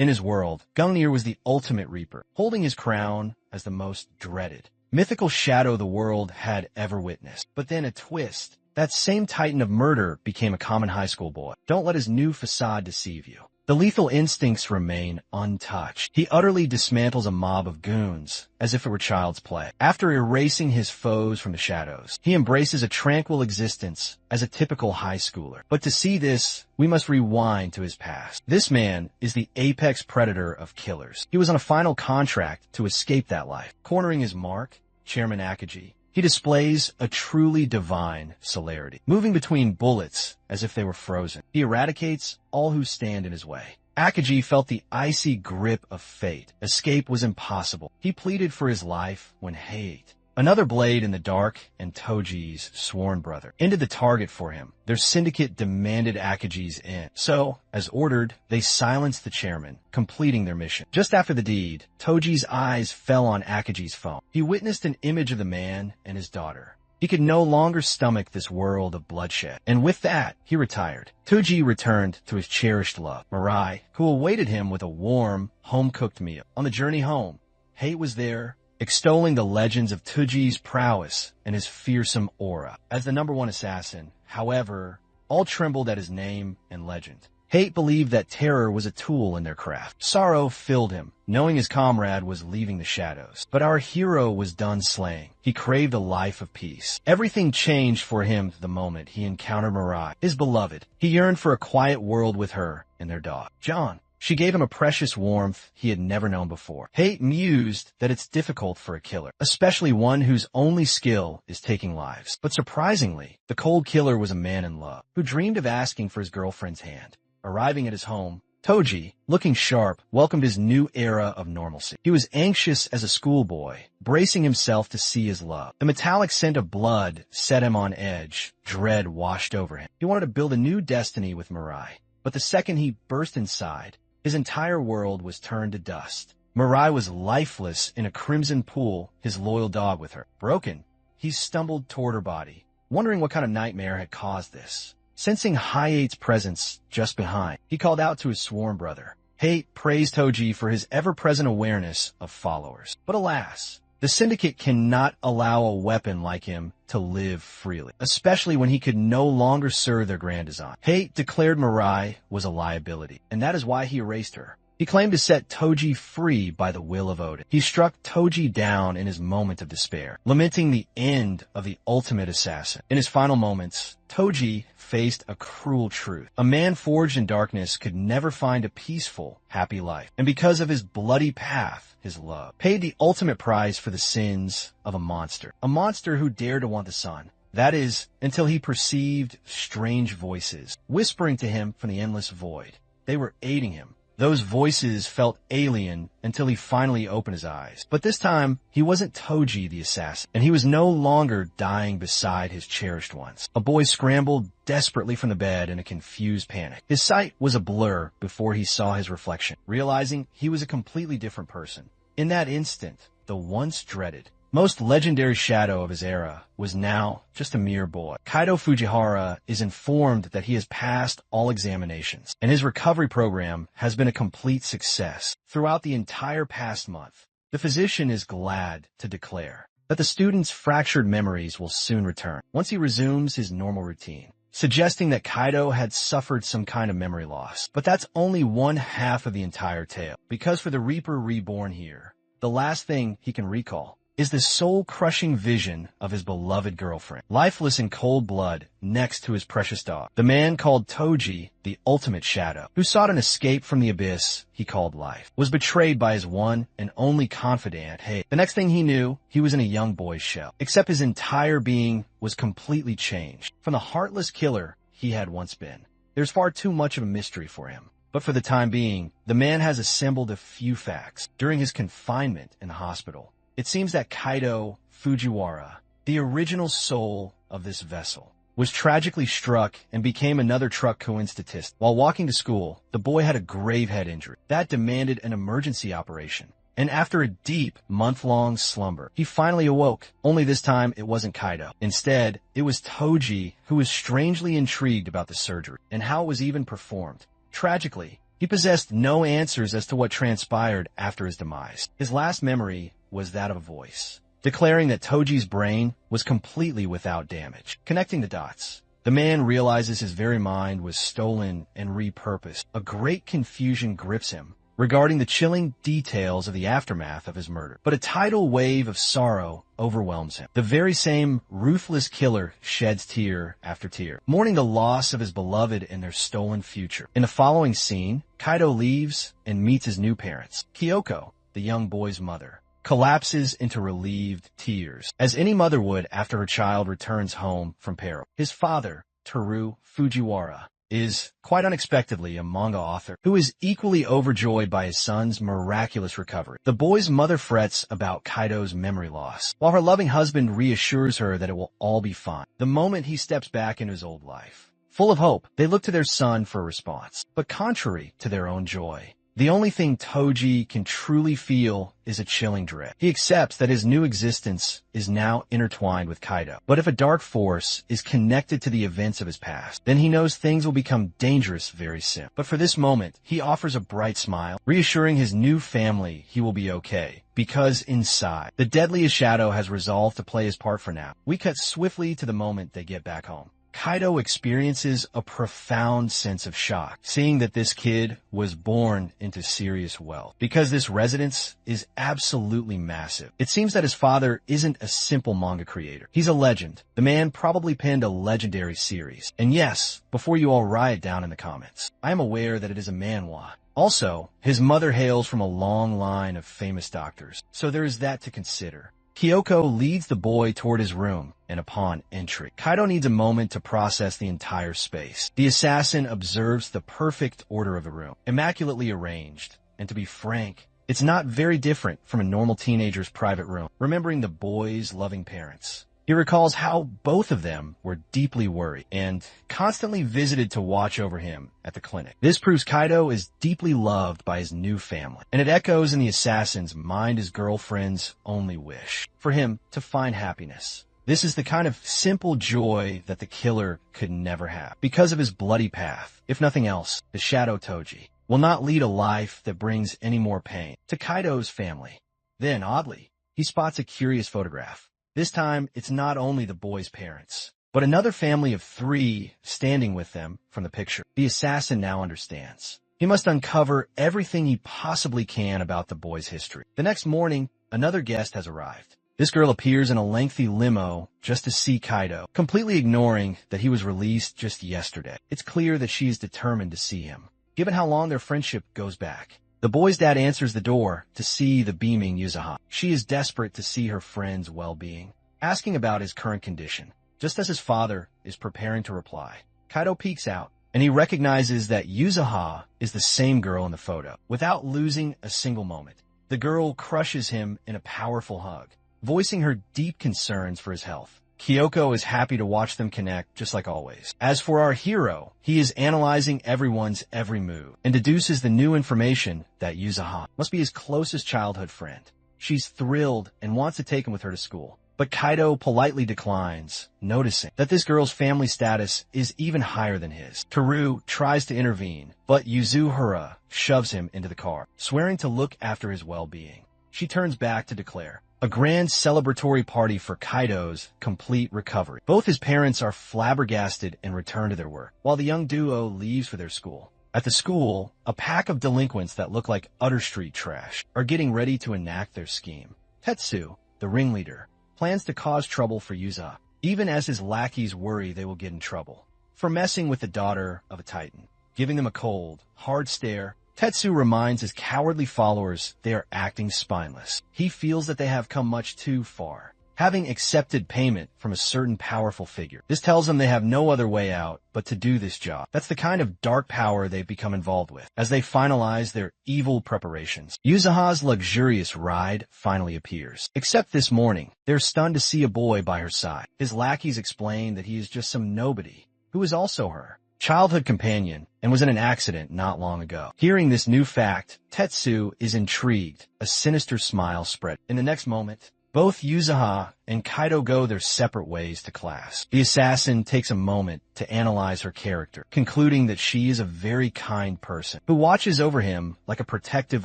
In his world, Gungnir was the ultimate reaper, holding his crown as the most dreaded, mythical shadow the world had ever witnessed. But then a twist. That same titan of murder became a common high school boy. Don't let his new facade deceive you. The lethal instincts remain untouched. He utterly dismantles a mob of goons as if it were child's play. After erasing his foes from the shadows, he embraces a tranquil existence as a typical high schooler. But to see this, we must rewind to his past. This man is the apex predator of killers. He was on a final contract to escape that life. Cornering his mark, Chairman Akaji, he displays a truly divine celerity, moving between bullets as if they were frozen. He eradicates all who stand in his way. Akaji felt the icy grip of fate. Escape was impossible. He pleaded for his life when hate, another blade in the dark and Toji's sworn brother, ended the target for him. Their syndicate demanded Akaji's end. So, as ordered, they silenced the chairman, completing their mission. Just after the deed, Toji's eyes fell on Akaji's phone. He witnessed an image of the man and his daughter. He could no longer stomach this world of bloodshed. And with that, he retired. Toji returned to his cherished love, Mirai, who awaited him with a warm, home-cooked meal. On the journey home, Hate was there, extolling the legends of Toji's prowess and his fearsome aura. As the #1 assassin, however, all trembled at his name and legend. Hate believed that terror was a tool in their craft. Sorrow filled him, knowing his comrade was leaving the shadows. But our hero was done slaying. He craved a life of peace. Everything changed for him the moment he encountered Mirai, his beloved. He yearned for a quiet world with her and their dog, John. She gave him a precious warmth he had never known before. Hate mused that it's difficult for a killer, especially one whose only skill is taking lives. But surprisingly, the cold killer was a man in love, who dreamed of asking for his girlfriend's hand. Arriving at his home, Toji, looking sharp, welcomed his new era of normalcy. He was anxious as a schoolboy, bracing himself to see his love. The metallic scent of blood set him on edge. Dread washed over him. He wanted to build a new destiny with Mirai. But the second he burst inside, his entire world was turned to dust. Mirai was lifeless in a crimson pool, his loyal dog with her. Broken, he stumbled toward her body, wondering what kind of nightmare had caused this. Sensing Hate's presence just behind, he called out to his sworn brother. Hate praised Toji for his ever-present awareness of followers. But alas, the syndicate cannot allow a weapon like him to live freely, especially when he could no longer serve their grand design. Hate declared Mirai was a liability, and that is why he erased her. He claimed to set Toji free by the will of Odin. He struck Toji down in his moment of despair, lamenting the end of the ultimate assassin. In his final moments, Toji faced a cruel truth. A man forged in darkness could never find a peaceful, happy life. And because of his bloody path, his love paid the ultimate price for the sins of a monster who dared to want the sun. That is, until he perceived strange voices, whispering to him from the endless void. They were aiding him. Those voices felt alien until he finally opened his eyes. But this time, he wasn't Toji the assassin, and he was no longer dying beside his cherished ones. A boy scrambled desperately from the bed in a confused panic. His sight was a blur before he saw his reflection, realizing he was a completely different person. In that instant, the once dreaded, most legendary shadow of his era was now just a mere boy. Kaido Fujihara is informed that he has passed all examinations, and his recovery program has been a complete success. Throughout the entire past month, the physician is glad to declare that the student's fractured memories will soon return once he resumes his normal routine, suggesting that Kaido had suffered some kind of memory loss. But that's only one half of the entire tale, because for the Reaper reborn here, the last thing he can recall is the soul-crushing vision of his beloved girlfriend, lifeless in cold blood next to his precious dog. The man called Toji, the ultimate shadow, who sought an escape from the abyss he called life, was betrayed by his one and only confidant, Hate. The next thing he knew, he was in a young boy's shell, except his entire being was completely changed from the heartless killer he had once been. There's far too much of a mystery for him. But for the time being, the man has assembled a few facts. During his confinement in the hospital, it seems that Kaido Fujiwara, the original soul of this vessel, was tragically struck and became another truck coincidentist. While walking to school, the boy had a grave head injury that demanded an emergency operation. And after a deep, month-long slumber, he finally awoke. Only this time, it wasn't Kaido. Instead, it was Toji who was strangely intrigued about the surgery and how it was even performed. Tragically, He possessed no answers as to what transpired after his demise. His last memory was that of a voice, declaring that Toji's brain was completely without damage. Connecting the dots, the man realizes his very mind was stolen and repurposed. A great confusion grips him regarding the chilling details of the aftermath of his murder. But a tidal wave of sorrow overwhelms him. The very same ruthless killer sheds tear after tear, mourning the loss of his beloved and their stolen future. In the following scene, Kaido leaves and meets his new parents. Kyoko, the young boy's mother, collapses into relieved tears, as any mother would after her child returns home from peril. His father, Teru Fujiwara, is, quite unexpectedly, a manga author who is equally overjoyed by his son's miraculous recovery. The boy's mother frets about Kaido's memory loss, while her loving husband reassures her that it will all be fine. The moment he steps back into his old life, full of hope, they look to their son for a response. But contrary to their own joy, the only thing Toji can truly feel is a chilling dread. He accepts that his new existence is now intertwined with Kaido. But if a dark force is connected to the events of his past, then he knows things will become dangerous very soon. But for this moment, he offers a bright smile, reassuring his new family he will be okay, because inside, the deadliest shadow has resolved to play his part for now. We cut swiftly to the moment they get back home. Kaido experiences a profound sense of shock, seeing that this kid was born into serious wealth, because this residence is absolutely massive. It seems that his father isn't a simple manga creator. He's a legend. The man probably penned a legendary series. And yes, before you all riot down in the comments, I am aware that it is a manhwa. Also, his mother hails from a long line of famous doctors, so there is that to consider. Kyoko leads the boy toward his room, and upon entry, Kaido needs a moment to process the entire space. The assassin observes the perfect order of the room, immaculately arranged, and to be frank, it's not very different from a normal teenager's private room. Remembering the boy's loving parents, he recalls how both of them were deeply worried and constantly visited to watch over him at the clinic. This proves Kaido is deeply loved by his new family, and it echoes in the assassin's mind his girlfriend's only wish, for him to find happiness. This is the kind of simple joy that the killer could never have. Because of his bloody path, if nothing else, the Shadow Toji will not lead a life that brings any more pain to Kaido's family. Then, oddly, he spots a curious photograph. This time, it's not only the boy's parents, but another family of 3 standing with them from the picture. The assassin now understands. He must uncover everything he possibly can about the boy's history. The next morning, another guest has arrived. This girl appears in a lengthy limo just to see Kaido, completely ignoring that he was released just yesterday. It's clear that she is determined to see him, given how long their friendship goes back. The boy's dad answers the door to see the beaming Yuzuha. She is desperate to see her friend's well-being, asking about his current condition. Just as his father is preparing to reply, Kaido peeks out, and he recognizes that Yuzuha is the same girl in the photo. Without losing a single moment, the girl crushes him in a powerful hug, voicing her deep concerns for his health. Kyoko is happy to watch them connect, just like always. As for our hero, he is analyzing everyone's every move and deduces the new information that Yuzuha must be his closest childhood friend. She's thrilled and wants to take him with her to school, but Kaido politely declines, noticing that this girl's family status is even higher than his. Teru tries to intervene, but Yuzuhara shoves him into the car, swearing to look after his well-being. She turns back to declare a grand celebratory party for Kaido's complete recovery. Both his parents are flabbergasted and return to their work, while the young duo leaves for their school. At the school, a pack of delinquents that look like utter street trash are getting ready to enact their scheme. Tetsu, the ringleader, plans to cause trouble for Yuza, even as his lackeys worry they will get in trouble for messing with the daughter of a titan. Giving them a cold, hard stare, Tetsu reminds his cowardly followers they are acting spineless. He feels that they have come much too far, having accepted payment from a certain powerful figure. This tells them they have no other way out but to do this job. That's the kind of dark power they've become involved with as they finalize their evil preparations. Yuzuha's luxurious ride finally appears. Except this morning, they're stunned to see a boy by her side. His lackeys explain that he is just some nobody who is also her childhood companion and was in an accident not long ago. Hearing this new fact, Tetsu is intrigued, a sinister smile spread. In the next moment, Both Yuzuha and Kaido go their separate ways to class. The assassin takes a moment to analyze her character, concluding that she is a very kind person who watches over him like a protective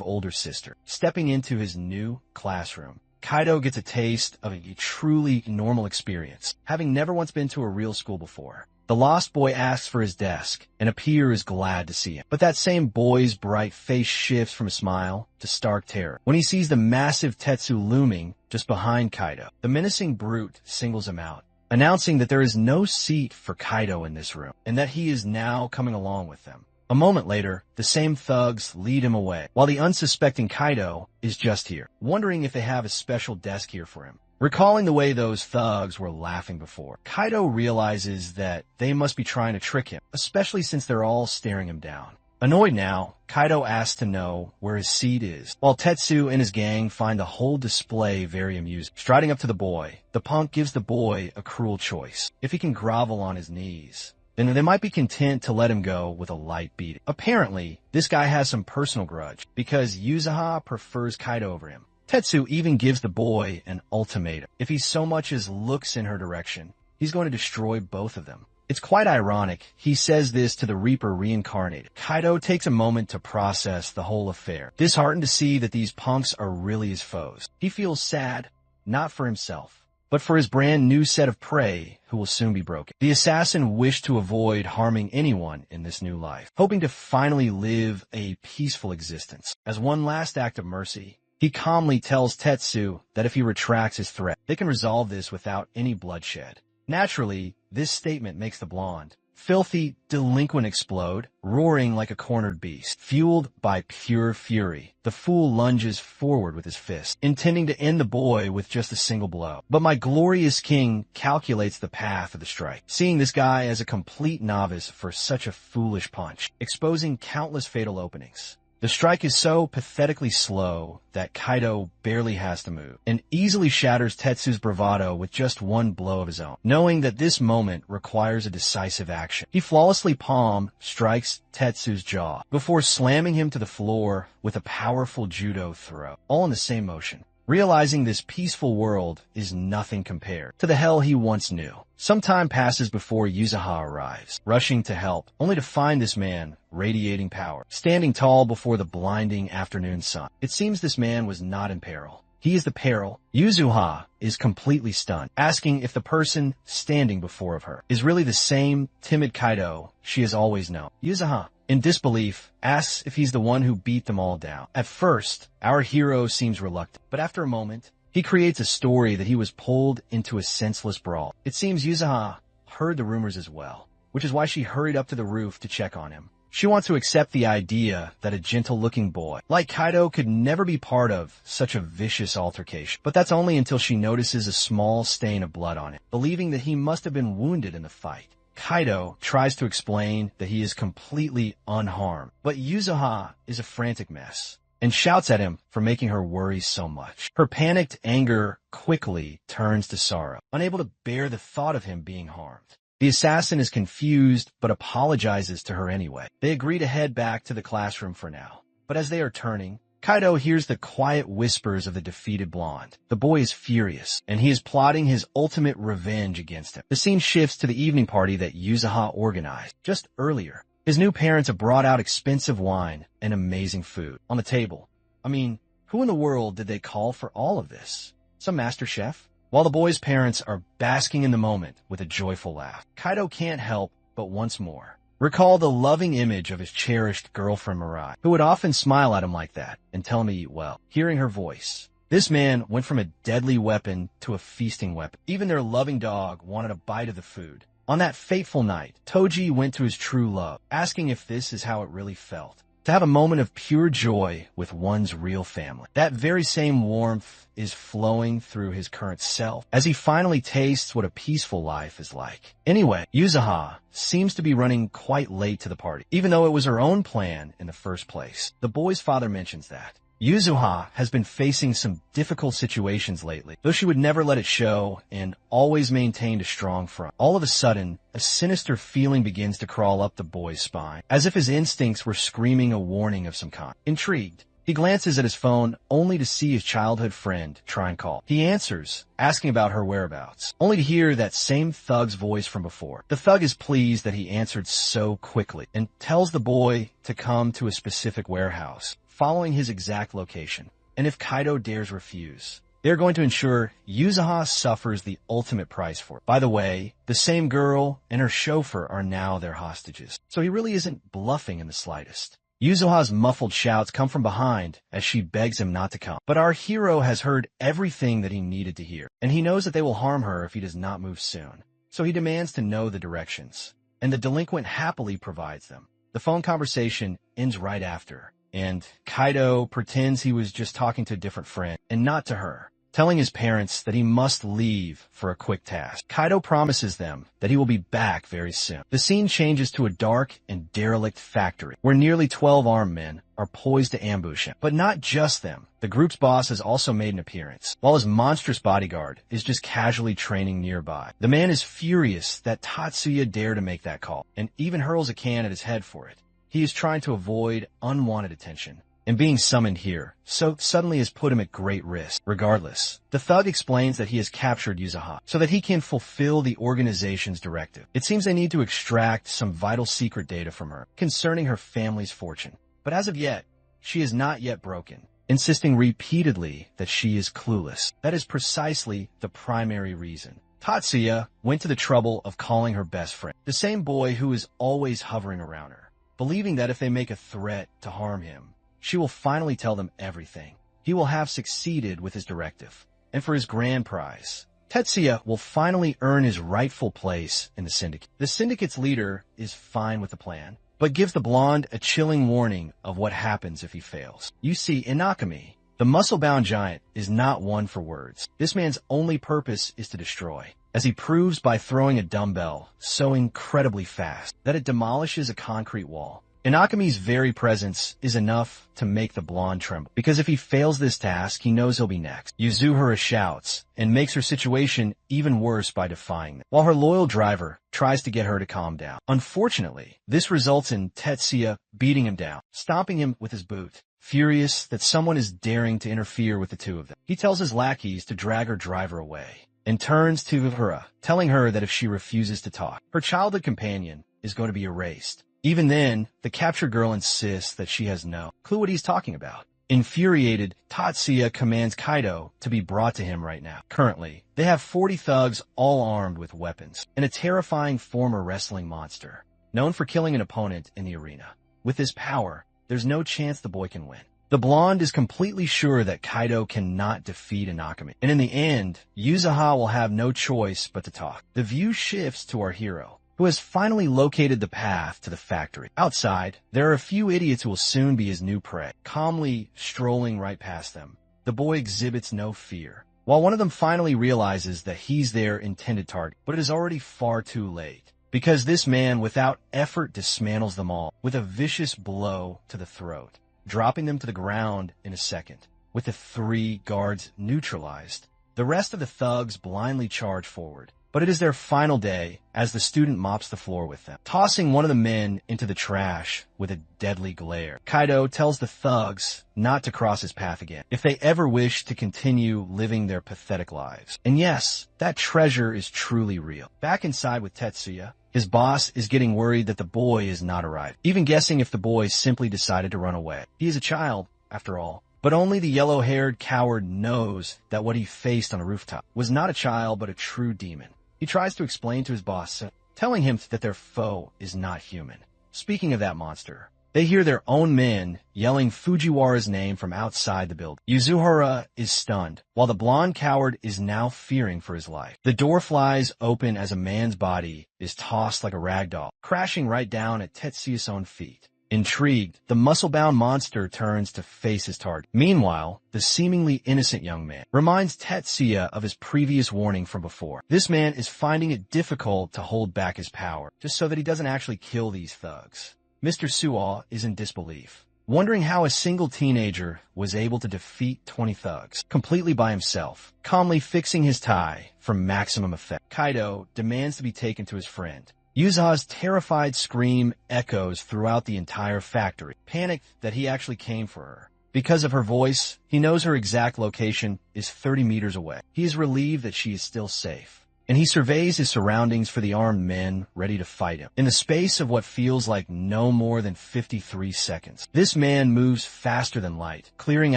older sister. Stepping into his new classroom, Kaido gets a taste of a truly normal experience, having never once been to a real school before. The lost boy asks for his desk, and Appear is glad to see him. But that same boy's bright face shifts from a smile to stark terror when he sees the massive Tetsu looming just behind Kaido. The menacing brute singles him out, announcing that there is no seat for Kaido in this room, and that he is now coming along with them. A moment later, the same thugs lead him away, while the unsuspecting Kaido is just here, wondering if they have a special desk here for him. Recalling the way those thugs were laughing before, Kaido realizes that they must be trying to trick him, especially since they're all staring him down. Annoyed now, Kaido asks to know where his seat is, while Tetsu and his gang find the whole display very amusing. Striding up to the boy, the punk gives the boy a cruel choice. If he can grovel on his knees, then they might be content to let him go with a light beating. Apparently, this guy has some personal grudge, because Yuzuha prefers Kaido over him. Tetsu even gives the boy an ultimatum. If he so much as looks in her direction, he's going to destroy both of them. It's quite ironic he says this to the Reaper reincarnated. Kaido takes a moment to process the whole affair, disheartened to see that these punks are really his foes. He feels sad, not for himself, but for his brand new set of prey who will soon be broken. The assassin wished to avoid harming anyone in this new life, hoping to finally live a peaceful existence. As one last act of mercy, he calmly tells Tetsu that if he retracts his threat, they can resolve this without any bloodshed. Naturally, this statement makes the blonde, filthy delinquent explode, roaring like a cornered beast. Fueled by pure fury, the fool lunges forward with his fist, intending to end the boy with just a single blow. But my glorious king calculates the path of the strike, seeing this guy as a complete novice for such a foolish punch, exposing countless fatal openings. The strike is so pathetically slow that Kaido barely has to move, and easily shatters Tetsu's bravado with just one blow of his own. Knowing that this moment requires a decisive action, he flawlessly palm strikes Tetsu's jaw before slamming him to the floor with a powerful judo throw, all in the same motion. Realizing this peaceful world is nothing compared to the hell he once knew. Some time passes before Yuzuha arrives, rushing to help, only to find this man radiating power, standing tall before the blinding afternoon sun. It seems this man was not in peril. He is the peril. Yuzuha is completely stunned, asking if the person standing before of her is really the same timid Kaido she has always known. Yuzuha, in disbelief, asks if he's the one who beat them all down. At first, our hero seems reluctant, but after a moment, he creates a story that he was pulled into a senseless brawl. It seems Yuzuha heard the rumors as well, which is why she hurried up to the roof to check on him. She wants to accept the idea that a gentle-looking boy like Kaido could never be part of such a vicious altercation. But that's only until she notices a small stain of blood on him, believing that he must have been wounded in the fight. Kaido tries to explain that he is completely unharmed, but Yuzuha is a frantic mess and shouts at him for making her worry so much. Her panicked anger quickly turns to sorrow, unable to bear the thought of him being harmed. The assassin is confused but apologizes to her anyway. They agree to head back to the classroom for now, but as they are turning, Kaido hears the quiet whispers of the defeated blonde. The boy is furious, and he is plotting his ultimate revenge against him. The scene shifts to the evening party that Yuzuha organized just earlier. His new parents have brought out expensive wine and amazing food on the table. I mean, who in the world did they call for all of this? Some master chef? While the boy's parents are basking in the moment with a joyful laugh, Kaido can't help but once more recall the loving image of his cherished girlfriend Mirai, who would often smile at him like that and tell him to eat well. Hearing her voice, this man went from a deadly weapon to a feasting weapon. Even their loving dog wanted a bite of the food. On that fateful night, Toji went to his true love, asking if this is how it really felt, to have a moment of pure joy with one's real family. That very same warmth is flowing through his current self as he finally tastes what a peaceful life is like. Anyway, Yuzuha seems to be running quite late to the party, even though it was her own plan in the first place. The boy's father mentions that Yuzuha has been facing some difficult situations lately, though she would never let it show and always maintained a strong front. All of a sudden, a sinister feeling begins to crawl up the boy's spine, as if his instincts were screaming a warning of some kind. Intrigued, He glances at his phone only to see his childhood friend try and call. He answers, asking about her whereabouts, only to hear that same thug's voice from before. The thug is pleased that he answered so quickly and tells the boy to come to a specific warehouse, following his exact location. And if Kaido dares refuse, they're going to ensure Yuzuha suffers the ultimate price for it. By the way, the same girl and her chauffeur are now their hostages, so he really isn't bluffing in the slightest. Yuzuha's muffled shouts come from behind as she begs him not to come. But our hero has heard everything that he needed to hear, and he knows that they will harm her if he does not move soon. So he demands to know the directions, and the delinquent happily provides them. The phone conversation ends right after, and Kaido pretends he was just talking to a different friend and not to her, telling his parents that he must leave for a quick task. Kaido promises them that he will be back very soon. The scene changes to a dark and derelict factory where nearly 12 armed men are poised to ambush him. But not just them. The group's boss has also made an appearance, while his monstrous bodyguard is just casually training nearby. The man is furious that Tatsuya dared to make that call, and even hurls a can at his head for it. He is trying to avoid unwanted attention and being summoned here, so suddenly has put him at great risk. Regardless, the thug explains that he has captured Yuzuha so that he can fulfill the organization's directive. It seems they need to extract some vital secret data from her concerning her family's fortune. But as of yet, she is not yet broken, insisting repeatedly that she is clueless. That is precisely the primary reason Tatsuya went to the trouble of calling her best friend, the same boy who is always hovering around her, believing that if they make a threat to harm him, she will finally tell them everything. He will have succeeded with his directive. And for his grand prize, Tetsuya will finally earn his rightful place in the syndicate. The syndicate's leader is fine with the plan, but gives the blonde a chilling warning of what happens if he fails. You see, Inakami, the muscle-bound giant, is not one for words. This man's only purpose is to destroy, as he proves by throwing a dumbbell so incredibly fast that it demolishes a concrete wall. Inakami's very presence is enough to make the blonde tremble, because if he fails this task, he knows he'll be next. Yuzuhara shouts and makes her situation even worse by defying them, while her loyal driver tries to get her to calm down. Unfortunately, this results in Tetsuya beating him down, stomping him with his boot. Furious that someone is daring to interfere with the two of them, he tells his lackeys to drag her driver away, and turns to Yuzuhara, telling her that if she refuses to talk, her childhood companion is going to be erased. Even then, the captured girl insists that she has no clue what he's talking about. Infuriated, Tatsuya commands Kaido to be brought to him right now. Currently, they have 40 thugs all armed with weapons, and a terrifying former wrestling monster, known for killing an opponent in the arena. With his power, there's no chance the boy can win. The blonde is completely sure that Kaido cannot defeat Inakami, and in the end, Yuzuha will have no choice but to talk. The view shifts to our hero, who has finally located the path to the factory. Outside, there are a few idiots who will soon be his new prey. Calmly strolling right past them, the boy exhibits no fear, while one of them finally realizes that he's their intended target. But it is already far too late, because this man without effort dismantles them all with a vicious blow to the throat, dropping them to the ground in a second. With the 3 guards neutralized, the rest of the thugs blindly charge forward. But it is their final day as the student mops the floor with them, tossing one of the men into the trash with a deadly glare. Kaido tells the thugs not to cross his path again if they ever wish to continue living their pathetic lives. And yes, that treasure is truly real. Back inside with Tetsuya, his boss is getting worried that the boy is not arrived, even guessing if the boy simply decided to run away. He is a child, after all. But only the yellow-haired coward knows that what he faced on a rooftop was not a child but a true demon. He tries to explain to his boss, telling him that their foe is not human. Speaking of that monster, they hear their own men yelling Fujiwara's name from outside the building. Yuzuhara is stunned, while the blonde coward is now fearing for his life. The door flies open as a man's body is tossed like a rag doll, crashing right down at Tetsuya's own feet. Intrigued, the muscle-bound monster turns to face his target. Meanwhile, the seemingly innocent young man reminds Tetsuya of his previous warning from before. This man is finding it difficult to hold back his power, just so that he doesn't actually kill these thugs. Mr. Suwa is in disbelief, wondering how a single teenager was able to defeat 20 thugs completely by himself, calmly fixing his tie for maximum effect. Kaido demands to be taken to his friend. Yuzuha's terrified scream echoes throughout the entire factory, panicked that he actually came for her, Because of her voice, he knows her exact location is 30 meters away. He is relieved that she is still safe, and he surveys his surroundings for the armed men ready to fight him. In the space of what feels like no more than 53 seconds, this man moves faster than light, clearing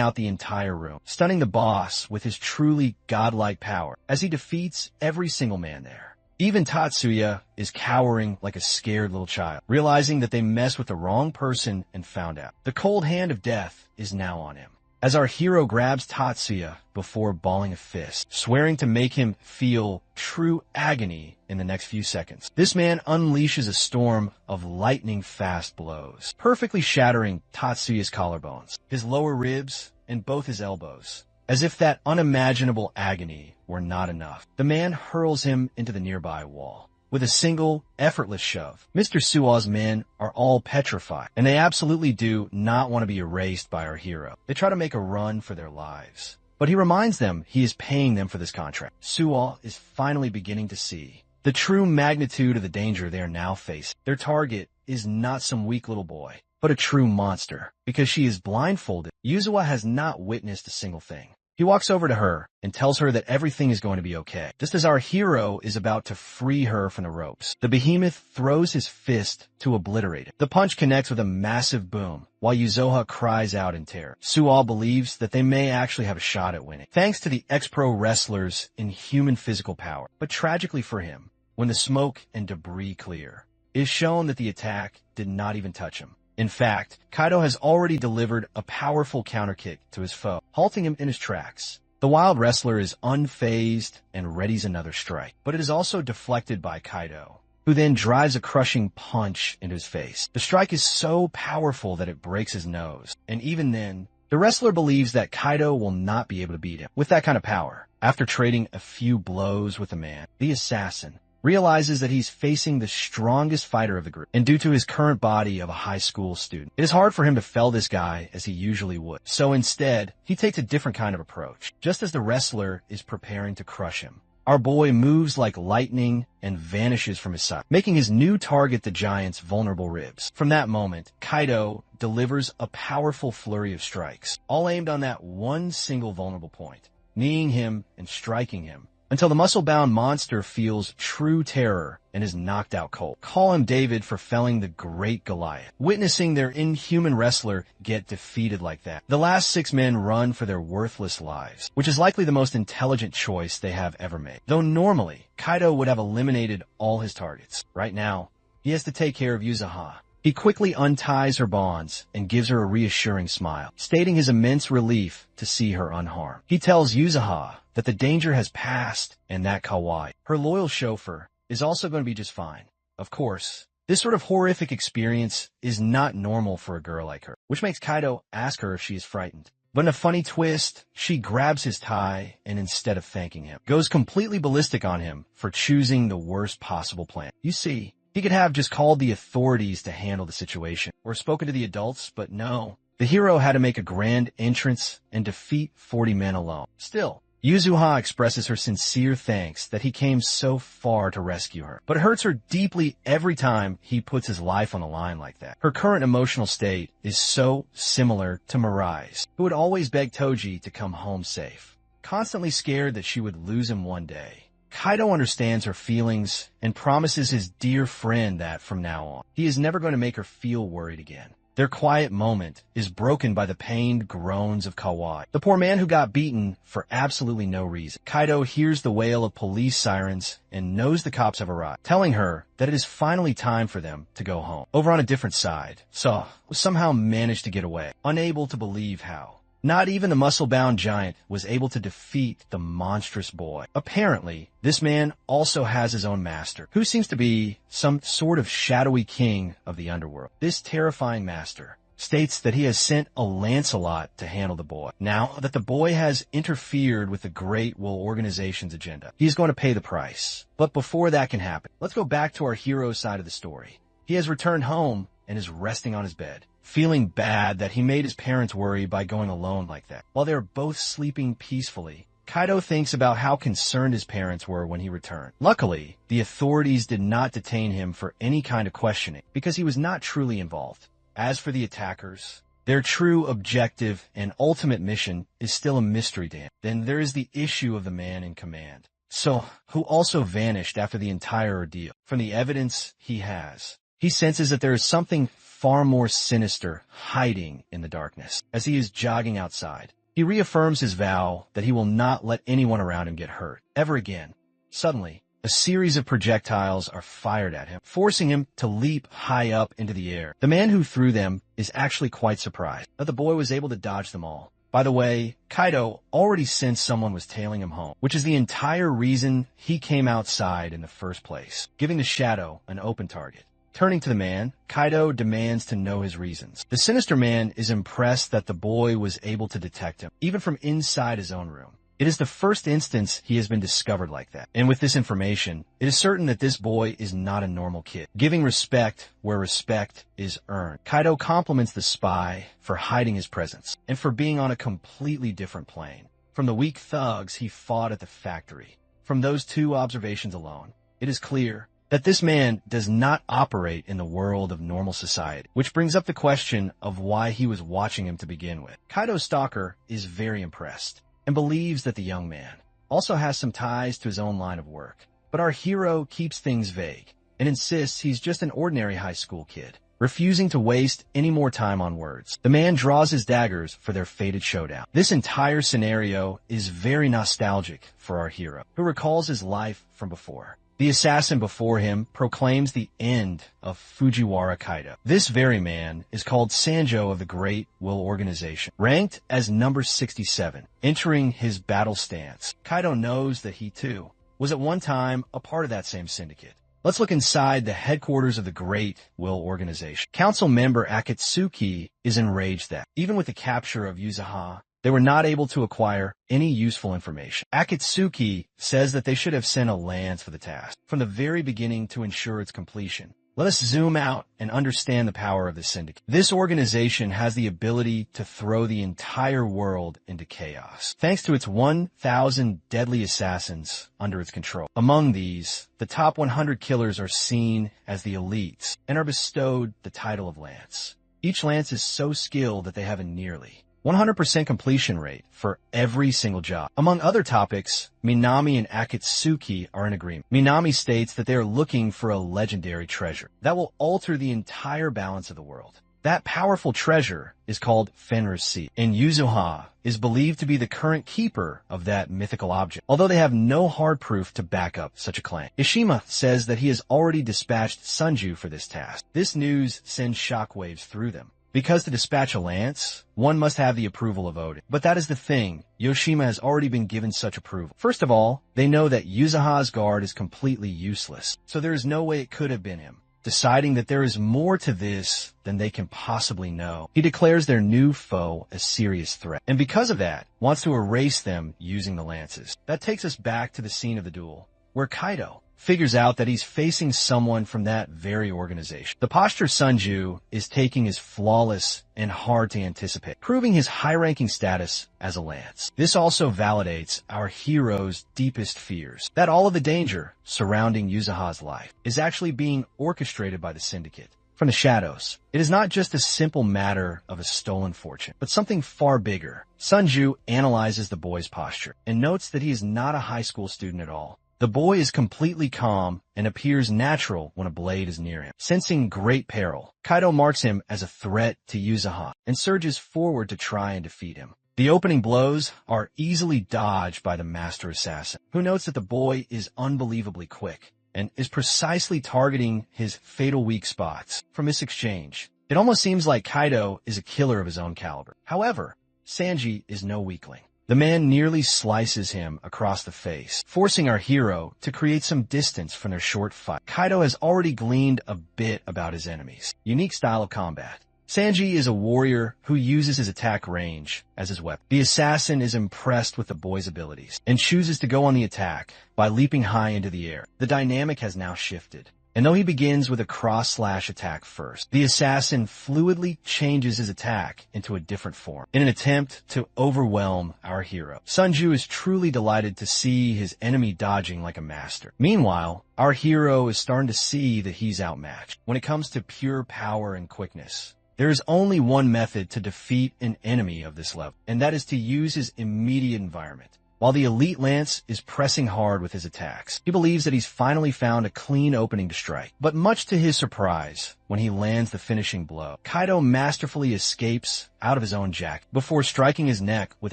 out the entire room, stunning the boss with his truly godlike power as he defeats every single man there. Even Tatsuya is cowering like a scared little child, realizing that they messed with the wrong person and found out. The cold hand of death is now on him, as our hero grabs Tatsuya before balling a fist, swearing to make him feel true agony in the next few seconds. This man unleashes a storm of lightning-fast blows, perfectly shattering Tatsuya's collarbones, his lower ribs, and both his elbows. As if that unimaginable agony were not enough, the man hurls him into the nearby wall. With a single, effortless shove, Mr. Sua's men are all petrified, and they absolutely do not want to be erased by our hero. They try to make a run for their lives, but he reminds them he is paying them for this contract. Sua is finally beginning to see the true magnitude of the danger they are now facing. Their target is not some weak little boy, but a true monster. Because she is blindfolded, Yuzawa has not witnessed a single thing. He walks over to her and tells her that everything is going to be okay. Just as our hero is about to free her from the ropes, the behemoth throws his fist to obliterate it. The punch connects with a massive boom, while Yuzoha cries out in terror. Sual believes that they may actually have a shot at winning, thanks to the ex-pro wrestler's inhuman physical power. But tragically for him, when the smoke and debris clear, it is shown that the attack did not even touch him. In fact, Kaido has already delivered a powerful counterkick to his foe, halting him in his tracks. The wild wrestler is unfazed and readies another strike, but it is also deflected by Kaido, who then drives a crushing punch into his face. The strike is so powerful that it breaks his nose, and even then, the wrestler believes that Kaido will not be able to beat him with that kind of power. After trading a few blows with the man, the assassin realizes that he's facing the strongest fighter of the group, and due to his current body of a high school student, it is hard for him to fell this guy as he usually would. So instead, he takes a different kind of approach. Just as the wrestler is preparing to crush him, our boy moves like lightning and vanishes from his side, making his new target the giant's vulnerable ribs. From that moment, Kaido delivers a powerful flurry of strikes, all aimed on that one single vulnerable point, kneeing him and striking him until the muscle-bound monster feels true terror and is knocked out cold. Call him David for felling the great Goliath. Witnessing their inhuman wrestler get defeated like that, the last 6 men run for their worthless lives, which is likely the most intelligent choice they have ever made. Though normally, Kaido would have eliminated all his targets. Right now, he has to take care of Yuzaha. He quickly unties her bonds and gives her a reassuring smile, stating his immense relief to see her unharmed. He tells Yuzaha that the danger has passed and that Kawai, her loyal chauffeur, is also going to be just fine. Of course, this sort of horrific experience is not normal for a girl like her, which makes Kaido ask her if she is frightened. But in a funny twist, she grabs his tie and instead of thanking him, goes completely ballistic on him for choosing the worst possible plan. You see, he could have just called the authorities to handle the situation, or spoken to the adults, but no. The hero had to make a grand entrance and defeat 40 men alone. Still, Yuzuha expresses her sincere thanks that he came so far to rescue her, but it hurts her deeply every time he puts his life on the line like that. Her current emotional state is so similar to Mirai's, who would always beg Toji to come home safe, constantly scared that she would lose him one day. Kaido understands her feelings and promises his dear friend that from now on, he is never going to make her feel worried again. Their quiet moment is broken by the pained groans of Kawai, the poor man who got beaten for absolutely no reason. Kaido hears the wail of police sirens and knows the cops have arrived, telling her that it is finally time for them to go home. Over on a different side, Saw somehow managed to get away, unable to believe how. Not even the muscle-bound giant was able to defeat the monstrous boy. Apparently, this man also has his own master, who seems to be some sort of shadowy king of the underworld. This terrifying master states that he has sent a Lancelot to handle the boy. Now that the boy has interfered with the Great Wool Organization's agenda, he is going to pay the price. But before that can happen, let's go back to our hero's side of the story. He has returned home and is resting on his bed, feeling bad that he made his parents worry by going alone like that. While they are both sleeping peacefully, Kaido thinks about how concerned his parents were when he returned. Luckily, the authorities did not detain him for any kind of questioning because he was not truly involved. As for the attackers, Their true objective and ultimate mission is still a mystery to him. Then there is the issue of the man in command, So, who also vanished after the entire ordeal. From the evidence he has, he senses that there is something far more sinister hiding in the darkness. As he is jogging outside, he reaffirms his vow that he will not let anyone around him get hurt, ever again. Suddenly, a series of projectiles are fired at him, forcing him to leap high up into the air. The man who threw them is actually quite surprised that the boy was able to dodge them all. By the way, Kaido already sensed someone was tailing him home, which is the entire reason he came outside in the first place, giving the shadow an open target. Turning to the man, Kaido demands to know his reasons. The sinister man is impressed that the boy was able to detect him, even from inside his own room. It is the first instance he has been discovered like that. And with this information, it is certain that this boy is not a normal kid, giving respect where respect is earned. Kaido compliments the spy for hiding his presence and for being on a completely different plane from the weak thugs he fought at the factory. From those two observations alone, it is clear that this man does not operate in the world of normal society, which brings up the question of why he was watching him to begin with. Kaido's stalker is very impressed and believes that the young man also has some ties to his own line of work. But our hero keeps things vague and insists he's just an ordinary high school kid, refusing to waste any more time on words. The man draws his daggers for their fated showdown. This entire scenario is very nostalgic for our hero, who recalls his life from before. The assassin before him proclaims the end of Fujiwara Kaido. This very man is called Sanjo of the Great Will Organization, ranked as number 67, entering his battle stance. Kaido knows that he, too, was at one time a part of that same syndicate. Let's look inside the headquarters of the Great Will Organization. Council member Akatsuki is enraged that, even with the capture of Yuzaha, they were not able to acquire any useful information. Akatsuki says that they should have sent a lance for the task from the very beginning to ensure its completion. Let us zoom out and understand the power of the syndicate. This organization has the ability to throw the entire world into chaos, thanks to its 1,000 deadly assassins under its control. Among these, the top 100 killers are seen as the elites and are bestowed the title of lance. Each lance is so skilled that they have a nearly 100% completion rate for every single job. Among other topics, Minami and Akatsuki are in agreement. Minami states that they are looking for a legendary treasure that will alter the entire balance of the world. That powerful treasure is called Fenrir's Seed, and Yuzuha is believed to be the current keeper of that mythical object, although they have no hard proof to back up such a claim. Ishima says that he has already dispatched Sunju for this task. This news sends shockwaves through them, because to dispatch a lance, one must have the approval of Odin. But that is the thing, Yoshima has already been given such approval. First of all, they know that Yuzaha's guard is completely useless, so there is no way it could have been him. Deciding that there is more to this than they can possibly know, he declares their new foe a serious threat, and because of that, wants to erase them using the lances. That takes us back to the scene of the duel, where Kaido figures out that he's facing someone from that very organization. The posture Sunju is taking is flawless and hard to anticipate, proving his high-ranking status as a lance. This also validates our hero's deepest fears, that all of the danger surrounding Yuzaha's life is actually being orchestrated by the syndicate. From the shadows, it is not just a simple matter of a stolen fortune, but something far bigger. Sunju analyzes the boy's posture and notes that he is not a high school student at all. The boy is completely calm and appears natural when a blade is near him. Sensing great peril, Kaido marks him as a threat to Yuzaha and surges forward to try and defeat him. The opening blows are easily dodged by the master assassin, who notes that the boy is unbelievably quick and is precisely targeting his fatal weak spots. From this exchange, it almost seems like Kaido is a killer of his own caliber. However, Sanji is no weakling. The man nearly slices him across the face, forcing our hero to create some distance from their short fight. Kaido has already gleaned a bit about his enemies' unique style of combat. Sanji is a warrior who uses his attack range as his weapon. The assassin is impressed with the boy's abilities and chooses to go on the attack by leaping high into the air. The dynamic has now shifted, and though he begins with a cross-slash attack first, the assassin fluidly changes his attack into a different form in an attempt to overwhelm our hero. Sunju is truly delighted to see his enemy dodging like a master. Meanwhile, our hero is starting to see that he's outmatched when it comes to pure power and quickness. There is only one method to defeat an enemy of this level, and that is to use his immediate environment. While the elite lance is pressing hard with his attacks, he believes that he's finally found a clean opening to strike. But much to his surprise, when he lands the finishing blow, Kaido masterfully escapes out of his own jacket before striking his neck with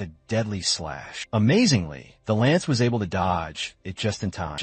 a deadly slash. Amazingly, the lance was able to dodge it just in time.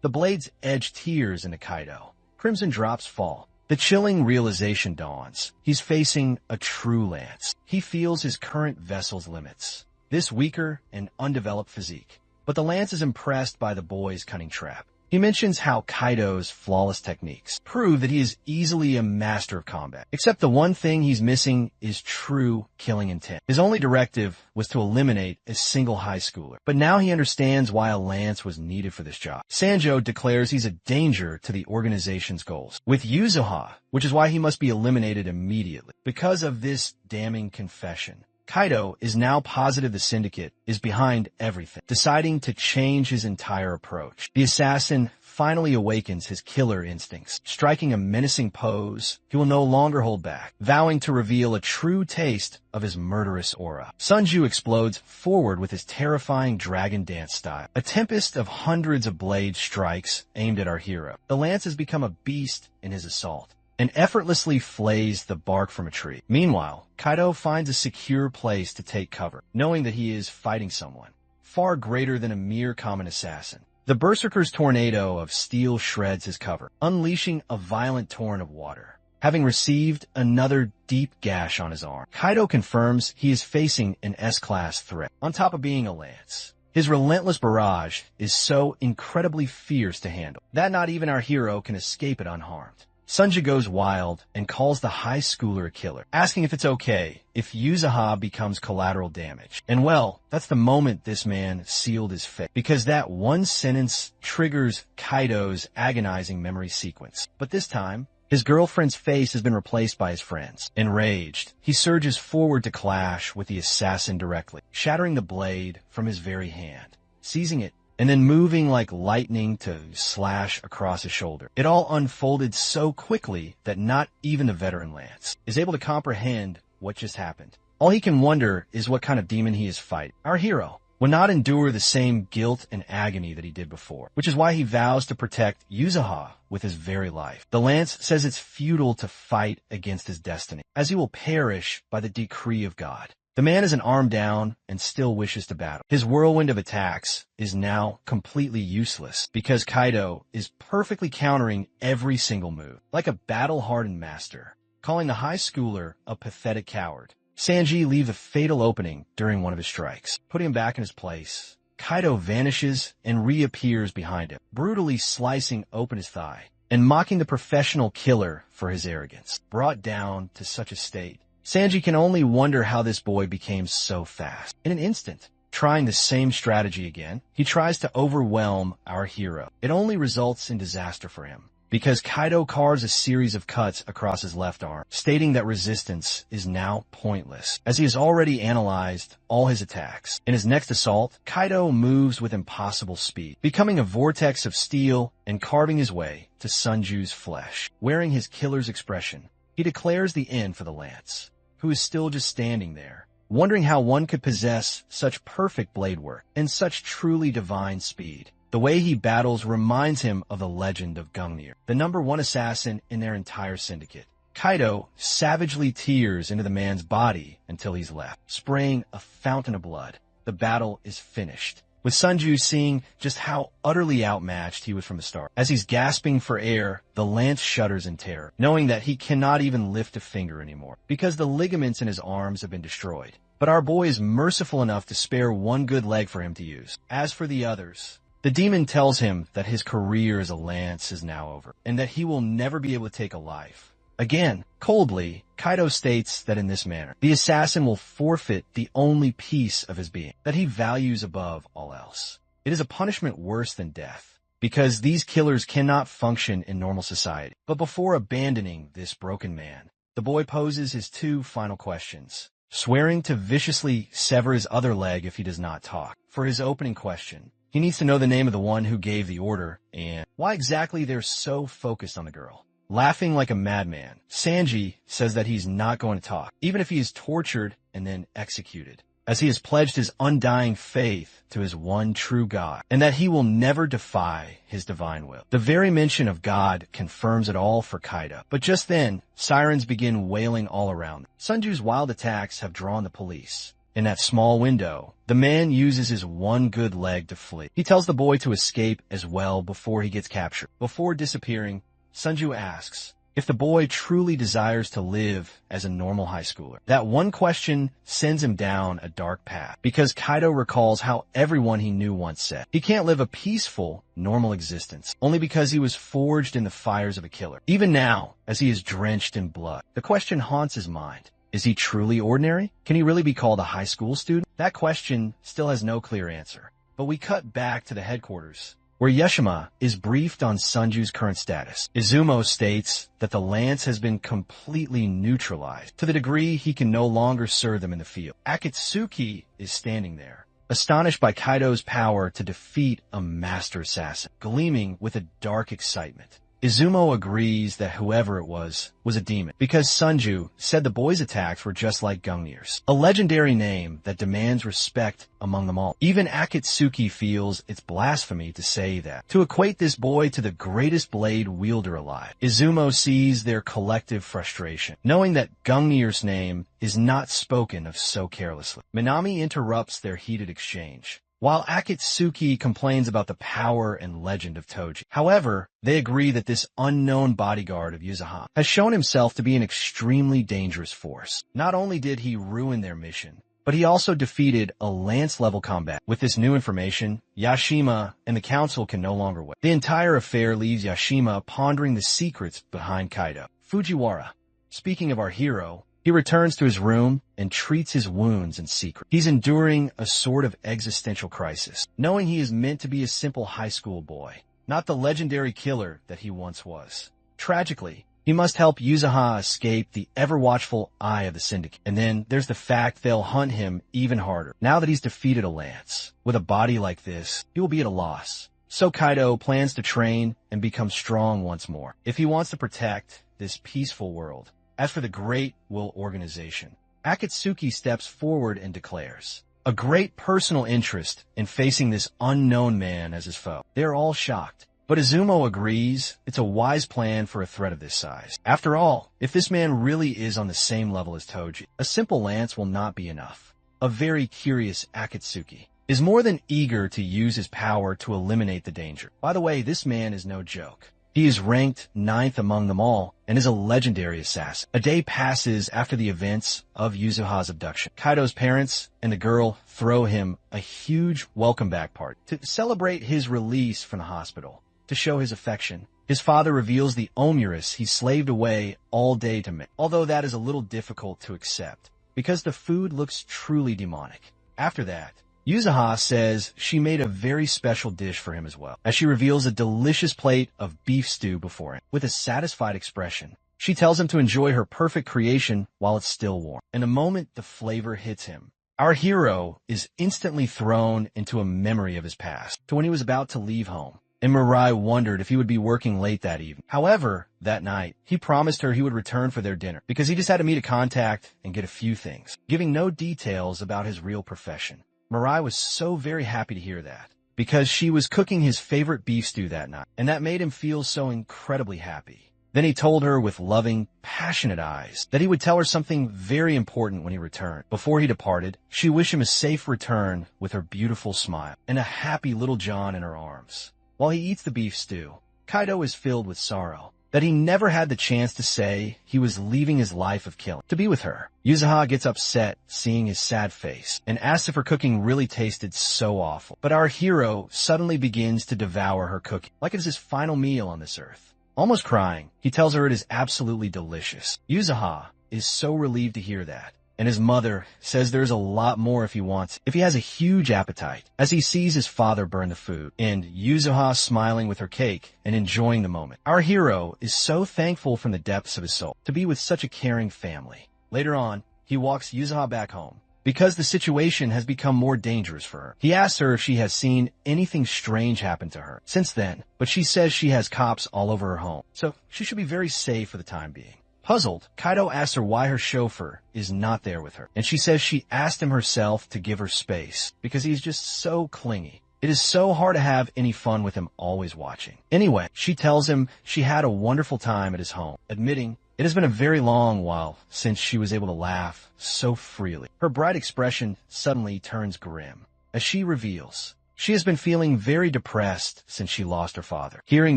The blades edge tears into Kaido. Crimson drops fall. The chilling realization dawns. He's facing a true lance. He feels his current vessel's limits. This weaker and undeveloped physique. But the lance is impressed by the boy's cunning trap. He mentions how Kaido's flawless techniques prove that he is easily a master of combat. Except the one thing he's missing is true killing intent. His only directive was to eliminate a single high schooler. But now he understands why a lance was needed for this job. Sanjo declares he's a danger to the organization's goals. With Yuzuha, which is why he must be eliminated immediately. Because of this damning confession, Kaido is now positive the syndicate is behind everything, deciding to change his entire approach. The assassin finally awakens his killer instincts. Striking a menacing pose, he will no longer hold back, vowing to reveal a true taste of his murderous aura. Sunju explodes forward with his terrifying dragon dance style. A tempest of hundreds of blade strikes aimed at our hero. The lance has become a beast in his assault and effortlessly flays the bark from a tree. Meanwhile, Kaido finds a secure place to take cover, knowing that he is fighting someone far greater than a mere common assassin. The Berserker's tornado of steel shreds his cover, unleashing a violent torrent of water. Having received another deep gash on his arm, Kaido confirms he is facing an S-class threat, on top of being a lance. His relentless barrage is so incredibly fierce to handle that not even our hero can escape it unharmed. Sunja goes wild and calls the high schooler a killer, asking if it's okay if Yuzuha becomes collateral damage. And well, that's the moment this man sealed his fate, because that one sentence triggers Kaido's agonizing memory sequence. But this time, his girlfriend's face has been replaced by his friend's. Enraged, he surges forward to clash with the assassin directly, shattering the blade from his very hand, seizing it and then moving like lightning to slash across his shoulder. It all unfolded so quickly that not even the veteran lance is able to comprehend what just happened. All he can wonder is what kind of demon he is fighting. Our hero will not endure the same guilt and agony that he did before, which is why he vows to protect Yuzuha with his very life. The lance says it's futile to fight against his destiny, as he will perish by the decree of God. The man is an arm down and still wishes to battle. His whirlwind of attacks is now completely useless because Kaido is perfectly countering every single move, like a battle-hardened master, calling the high schooler a pathetic coward. Sanji leaves a fatal opening during one of his strikes, putting him back in his place. Kaido vanishes and reappears behind him, brutally slicing open his thigh and mocking the professional killer for his arrogance. Brought down to such a state, Sanji can only wonder how this boy became so fast. In an instant, trying the same strategy again, he tries to overwhelm our hero. It only results in disaster for him, because Kaido carves a series of cuts across his left arm, stating that resistance is now pointless, as he has already analyzed all his attacks. In his next assault, Kaido moves with impossible speed, becoming a vortex of steel and carving his way to Sunju's flesh. Wearing his killer's expression, he declares the end for the lance, who is still just standing there, wondering how one could possess such perfect blade work and such truly divine speed. The way he battles reminds him of the legend of Gungnir, the #1 assassin in their entire syndicate. Kaido savagely tears into the man's body until he's left, spraying a fountain of blood. The battle is finished, with Sunju seeing just how utterly outmatched he was from the start. As he's gasping for air, the lance shudders in terror, knowing that he cannot even lift a finger anymore, because the ligaments in his arms have been destroyed. But our boy is merciful enough to spare one good leg for him to use. As for the others, the demon tells him that his career as a lance is now over, and that he will never be able to take a life. Again, coldly, Kaido states that in this manner, the assassin will forfeit the only piece of his being that he values above all else. It is a punishment worse than death, because these killers cannot function in normal society. But before abandoning this broken man, the boy poses his two final questions, swearing to viciously sever his other leg if he does not talk. For his opening question, he needs to know the name of the one who gave the order and why exactly they're so focused on the girl. laughing like a madman. Sanji says that he's not going to talk, even if he is tortured and then executed, as he has pledged his undying faith to his one true God, and that he will never defy his divine will. The very mention of God confirms it all for Kaido. But just then, sirens begin wailing all around them. Sunju's wild attacks have drawn the police. In that small window, the man uses his one good leg to flee. He tells the boy to escape as well before he gets captured. Before disappearing, Sunju asks if the boy truly desires to live as a normal high schooler. That one question sends him down a dark path, because Kaido recalls how everyone he knew once said he can't live a peaceful, normal existence, only because he was forged in the fires of a killer. Even now, as he is drenched in blood, the question haunts his mind. Is he truly ordinary? Can he really be called a high school student? That question still has no clear answer. But we cut back to the headquarters, where Yeshima is briefed on Sunju's current status. Izumo states that the lance has been completely neutralized, to the degree he can no longer serve them in the field. Akatsuki is standing there, astonished by Kaido's power to defeat a master assassin, gleaming with a dark excitement. Izumo agrees that whoever it was a demon, because Sunju said the boy's attacks were just like Gungnir's, a legendary name that demands respect among them all. Even Akatsuki feels it's blasphemy to say that, to equate this boy to the greatest blade wielder alive. Izumo sees their collective frustration, knowing that Gungnir's name is not spoken of so carelessly. Minami interrupts their heated exchange, while Akatsuki complains about the power and legend of Toji. However, they agree that this unknown bodyguard of Yuzuha has shown himself to be an extremely dangerous force. Not only did he ruin their mission, but he also defeated a lance-level combat. With this new information, Yashima and the council can no longer wait. The entire affair leaves Yashima pondering the secrets behind Kaido. Fujiwara, speaking of our hero, he returns to his room and treats his wounds in secret. He's enduring a sort of existential crisis, knowing he is meant to be a simple high school boy, not the legendary killer that he once was. Tragically, he must help Yuzuha escape the ever-watchful eye of the Syndicate. And then there's the fact they'll hunt him even harder, now that he's defeated a lance. With a body like this, he will be at a loss. So Kaido plans to train and become strong once more, if he wants to protect this peaceful world. As for the Great Will Organization, Akatsuki steps forward and declares a great personal interest in facing this unknown man as his foe. They are all shocked, but Izumo agrees it's a wise plan for a threat of this size. After all, if this man really is on the same level as Toji, a simple lance will not be enough. A very curious Akatsuki is more than eager to use his power to eliminate the danger. By the way, this man is no joke. He is ranked 9th among them all and is a legendary assassin. A day passes after the events of Yuzuha's abduction. Kaido's parents and the girl throw him a huge welcome back party to celebrate his release from the hospital. To show his affection, his father reveals the omuris he slaved away all day to make, although that is a little difficult to accept, because the food looks truly demonic. After that, Yuzuha says she made a very special dish for him as well, as she reveals a delicious plate of beef stew before him. With a satisfied expression, she tells him to enjoy her perfect creation while it's still warm. In a moment, the flavor hits him. Our hero is instantly thrown into a memory of his past, to when he was about to leave home, and Mirai wondered if he would be working late that evening. However, that night, he promised her he would return for their dinner, because he just had to meet a contact and get a few things, giving no details about his real profession. Mirai was so very happy to hear that, because she was cooking his favorite beef stew that night, and that made him feel so incredibly happy. Then he told her with loving, passionate eyes that he would tell her something very important when he returned. Before he departed, she wished him a safe return with her beautiful smile and a happy little John in her arms. While he eats the beef stew, Kaido is filled with sorrow that he never had the chance to say he was leaving his life of killing to be with her. Yuzuha gets upset seeing his sad face and asks if her cooking really tasted so awful. But our hero suddenly begins to devour her cooking like it is his final meal on this earth. Almost crying, he tells her it is absolutely delicious. Yuzuha is so relieved to hear that, and his mother says there's a lot more if he wants, if he has a huge appetite, as he sees his father burn the food, and Yuzuha smiling with her cake and enjoying the moment. Our hero is so thankful from the depths of his soul to be with such a caring family. Later on, he walks Yuzuha back home, because the situation has become more dangerous for her. He asks her if she has seen anything strange happen to her since then, but she says she has cops all over her home, so she should be very safe for the time being. Puzzled, Kaido asks her why her chauffeur is not there with her, and she says she asked him herself to give her space because he's just so clingy. It is so hard to have any fun with him always watching. Anyway, she tells him she had a wonderful time at his home, admitting it has been a very long while since she was able to laugh so freely. Her bright expression suddenly turns grim as she reveals she has been feeling very depressed since she lost her father. Hearing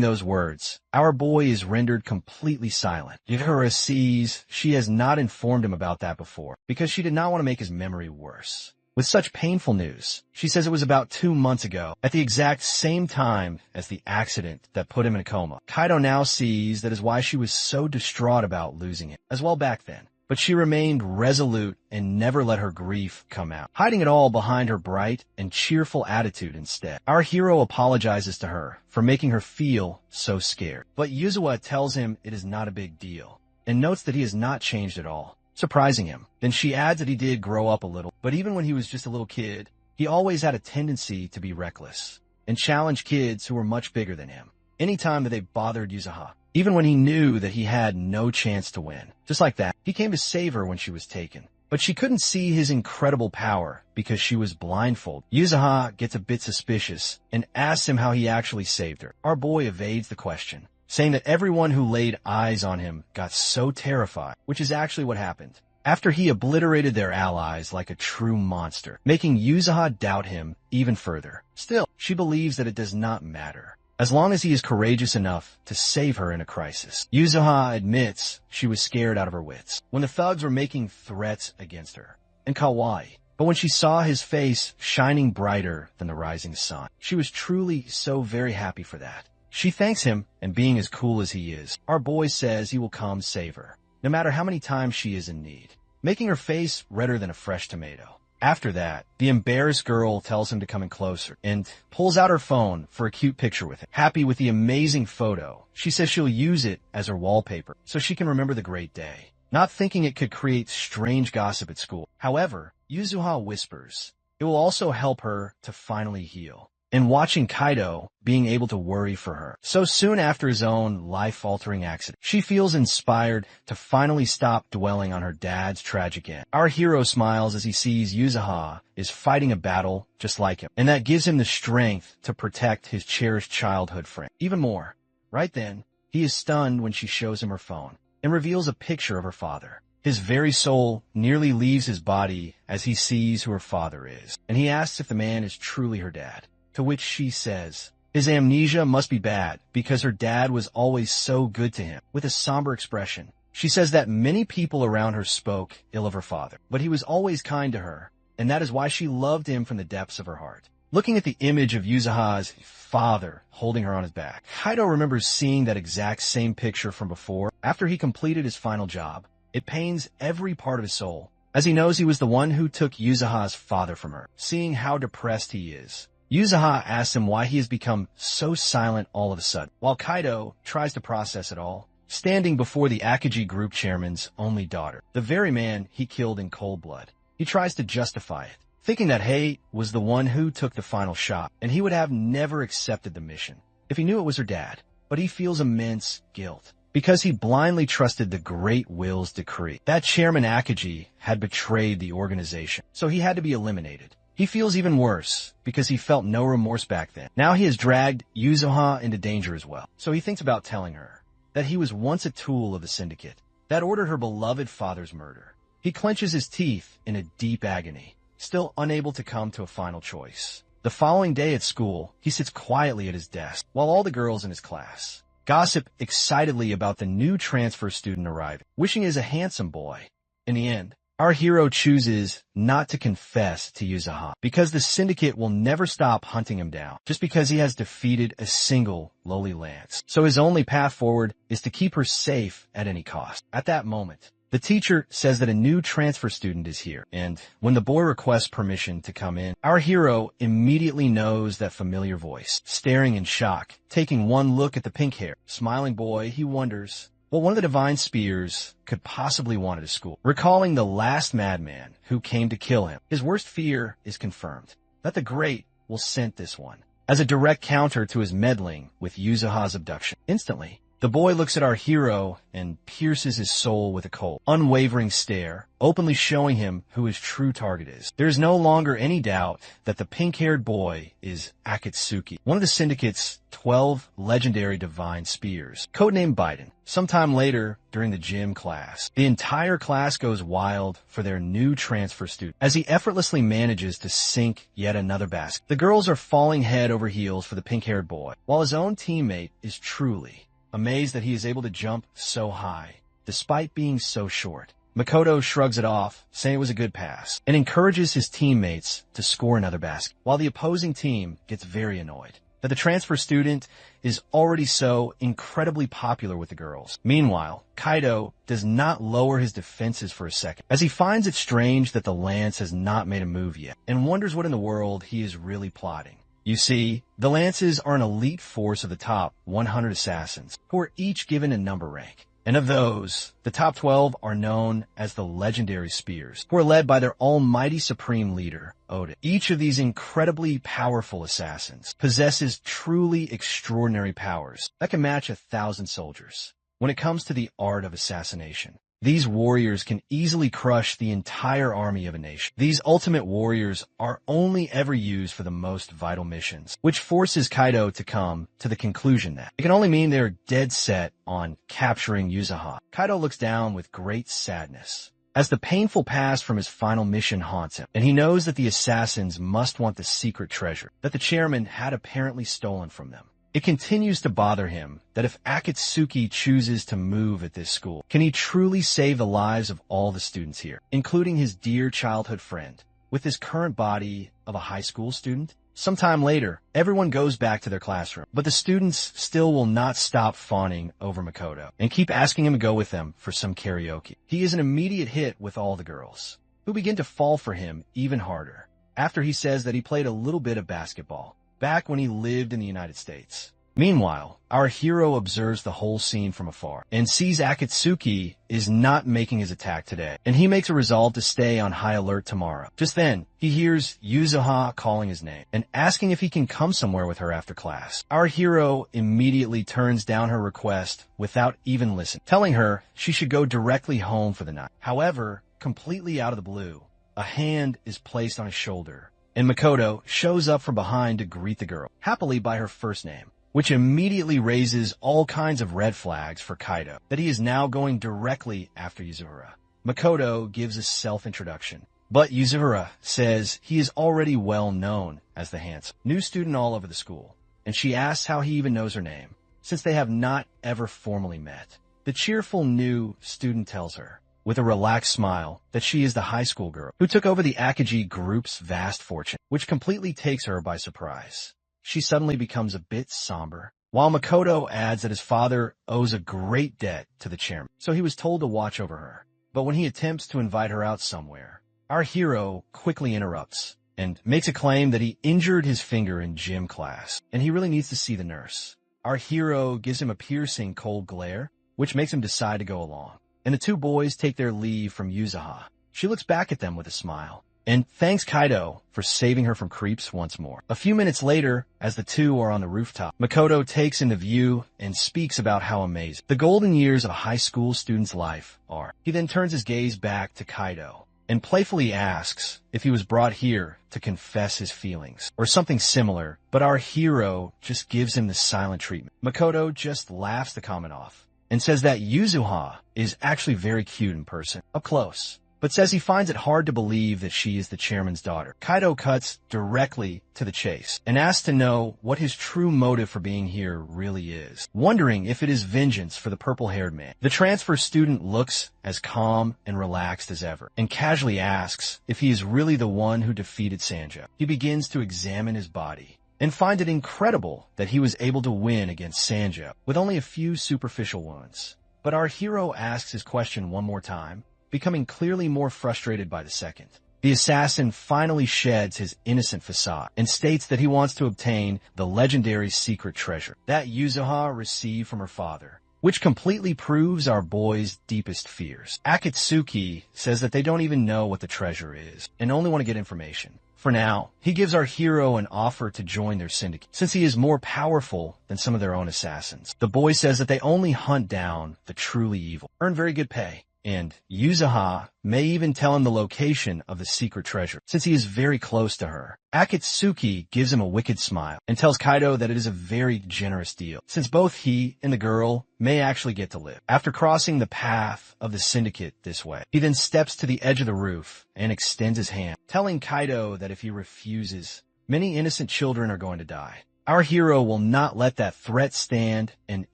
those words, our boy is rendered completely silent. Yahello sees she has not informed him about that before because she did not want to make his memory worse. With such painful news, she says it was about 2 months ago, at the exact same time as the accident that put him in a coma. Kaido now sees that is why she was so distraught about losing him, as well back then. But she remained resolute and never let her grief come out, hiding it all behind her bright and cheerful attitude instead. Our hero apologizes to her for making her feel so scared. But Yahello tells him it is not a big deal, and notes that he has not changed at all, surprising him. Then she adds that he did grow up a little, but even when he was just a little kid, he always had a tendency to be reckless and challenge kids who were much bigger than him anytime that they bothered Yahello, even when he knew that he had no chance to win. Just like that, he came to save her when she was taken. But she couldn't see his incredible power because she was blindfolded. Yahello gets a bit suspicious and asks him how he actually saved her. Our boy evades the question, saying that everyone who laid eyes on him got so terrified, which is actually what happened, after he obliterated their allies like a true monster, making Yahello doubt him even further. Still, she believes that it does not matter, as long as he is courageous enough to save her in a crisis. Yahello admits she was scared out of her wits when the thugs were making threats against her and Kawaii. But when she saw his face shining brighter than the rising sun, she was truly so very happy for that. She thanks him, and being as cool as he is, our boy says he will come save her, no matter how many times she is in need, making her face redder than a fresh tomato. After that, the embarrassed girl tells him to come in closer and pulls out her phone for a cute picture with him. Happy with the amazing photo, she says she'll use it as her wallpaper so she can remember the great day, not thinking it could create strange gossip at school. However, Yahello whispers it will also help her to finally heal, and watching Kaido being able to worry for her so soon after his own life-altering accident, she feels inspired to finally stop dwelling on her dad's tragic end. Our hero smiles as he sees Yahello is fighting a battle just like him, and that gives him the strength to protect his cherished childhood friend. Even more, right then, he is stunned when she shows him her phone and reveals a picture of her father. His very soul nearly leaves his body as he sees who her father is, and he asks if the man is truly her dad. To which she says his amnesia must be bad because her dad was always so good to him. With a somber expression, she says that many people around her spoke ill of her father, but he was always kind to her, and that is why she loved him from the depths of her heart. Looking at the image of Yahello's father holding her on his back, Kaido remembers seeing that exact same picture from before after he completed his final job. It pains every part of his soul, as he knows he was the one who took Yahello's father from her. Seeing how depressed he is, Yahello asks him why he has become so silent all of a sudden, while Kaido tries to process it all, standing before the Akagi group chairman's only daughter, the very man he killed in cold blood. He tries to justify it, thinking that Hei was the one who took the final shot, and he would have never accepted the mission if he knew it was her dad. But he feels immense guilt because he blindly trusted the Great Will's decree. That Chairman Akagi had betrayed the organization, so he had to be eliminated. He feels even worse because he felt no remorse back then. Now he has dragged Yahello into danger as well. So he thinks about telling her that he was once a tool of the syndicate that ordered her beloved father's murder. He clenches his teeth in a deep agony, still unable to come to a final choice. The following day at school, he sits quietly at his desk while all the girls in his class gossip excitedly about the new transfer student arriving, wishing he is a handsome boy. In the end, our hero chooses not to confess to Yahello because the syndicate will never stop hunting him down just because he has defeated a single lowly lance. So his only path forward is to keep her safe at any cost. At that moment, the teacher says that a new transfer student is here, and when the boy requests permission to come in, our hero immediately knows that familiar voice. Staring in shock, taking one look at the pink hair, smiling boy, he wonders what one of the divine spears could possibly want at his school. Recalling the last madman who came to kill him, his worst fear is confirmed, that the great will scent this one, as a direct counter to his meddling with Yuzuha's abduction. Instantly, the boy looks at our hero and pierces his soul with a cold, unwavering stare, openly showing him who his true target is. There is no longer any doubt that the pink-haired boy is Akatsuki, one of the Syndicate's 12 legendary divine spears, codenamed Biden. Sometime later, during the gym class, the entire class goes wild for their new transfer student, as he effortlessly manages to sink yet another basket. The girls are falling head over heels for the pink-haired boy, while his own teammate is truly amazed that he is able to jump so high, despite being so short. Makoto shrugs it off, saying it was a good pass, and encourages his teammates to score another basket, while the opposing team gets very annoyed that the transfer student is already so incredibly popular with the girls. Meanwhile, Kaido does not lower his defenses for a second, as he finds it strange that the Lance has not made a move yet, and wonders what in the world he is really plotting. You see, the Lances are an elite force of the top 100 assassins, who are each given a number rank. And of those, the top 12 are known as the legendary spears, who are led by their almighty supreme leader, Oden. Each of these incredibly powerful assassins possesses truly extraordinary powers that can match 1,000 soldiers. When it comes to the art of assassination, these warriors can easily crush the entire army of a nation. These ultimate warriors are only ever used for the most vital missions, which forces Kaido to come to the conclusion that it can only mean they're dead set on capturing Yuzuha. Kaido looks down with great sadness, as the painful past from his final mission haunts him, and he knows that the assassins must want the secret treasure that the chairman had apparently stolen from them. It continues to bother him that if Akatsuki chooses to move at this school, can he truly save the lives of all the students here, including his dear childhood friend, with his current body of a high school student? Sometime later, everyone goes back to their classroom, but the students still will not stop fawning over Makoto and keep asking him to go with them for some karaoke. He is an immediate hit with all the girls, who begin to fall for him even harder, after he says that he played a little bit of basketball back when he lived in the United States. Meanwhile, our hero observes the whole scene from afar and sees Akatsuki is not making his attack today, and he makes a resolve to stay on high alert tomorrow. Just then, he hears Yuzuha calling his name and asking if he can come somewhere with her after class. Our hero immediately turns down her request without even listening, telling her she should go directly home for the night. However, completely out of the blue, a hand is placed on his shoulder, and Makoto shows up from behind to greet the girl, happily by her first name, which immediately raises all kinds of red flags for Kaido, that he is now going directly after Yuzura. Makoto gives a self-introduction, but Yuzura says he is already well known as the handsome new student all over the school, and she asks how he even knows her name, since they have not ever formally met. The cheerful new student tells her, with a relaxed smile, that she is the high school girl who took over the Akagi group's vast fortune, which completely takes her by surprise. She suddenly becomes a bit somber, while Makoto adds that his father owes a great debt to the chairman, so he was told to watch over her. But when he attempts to invite her out somewhere, our hero quickly interrupts and makes a claim that he injured his finger in gym class, and he really needs to see the nurse. Our hero gives him a piercing cold glare, which makes him decide to go along, and the two boys take their leave from Yuzuha. She looks back at them with a smile, and thanks Kaido for saving her from creeps once more. A few minutes later, as the two are on the rooftop, Makoto takes in the view and speaks about how amazing the golden years of a high school student's life are. He then turns his gaze back to Kaido and playfully asks if he was brought here to confess his feelings, or something similar, but our hero just gives him the silent treatment. Makoto just laughs the comment off and says that Yuzuha is actually very cute in person, up close, but says he finds it hard to believe that she is the chairman's daughter. Kaido cuts directly to the chase and asks to know what his true motive for being here really is, wondering if it is vengeance for the purple-haired man. The transfer student looks as calm and relaxed as ever and casually asks if he is really the one who defeated Sanjo. He begins to examine his body and find it incredible that he was able to win against Sanjo with only a few superficial wounds. But our hero asks his question one more time, becoming clearly more frustrated by the second. The assassin finally sheds his innocent facade and states that he wants to obtain the legendary secret treasure that Yuzuha received from her father which completely proves our boy's deepest fears. Akatsuki says that they don't even know what the treasure is and only want to get information. For now, he gives our hero an offer to join their syndicate, since he is more powerful than some of their own assassins. The boy says that they only hunt down the truly evil, earn very good pay, and Yuzuha may even tell him the location of the secret treasure, since he is very close to her. Akatsuki gives him a wicked smile and tells Kaido that it is a very generous deal, since both he and the girl may actually get to live. After crossing the path of the syndicate this way, he then steps to the edge of the roof and extends his hand, telling Kaido that if he refuses, many innocent children are going to die. Our hero will not let that threat stand and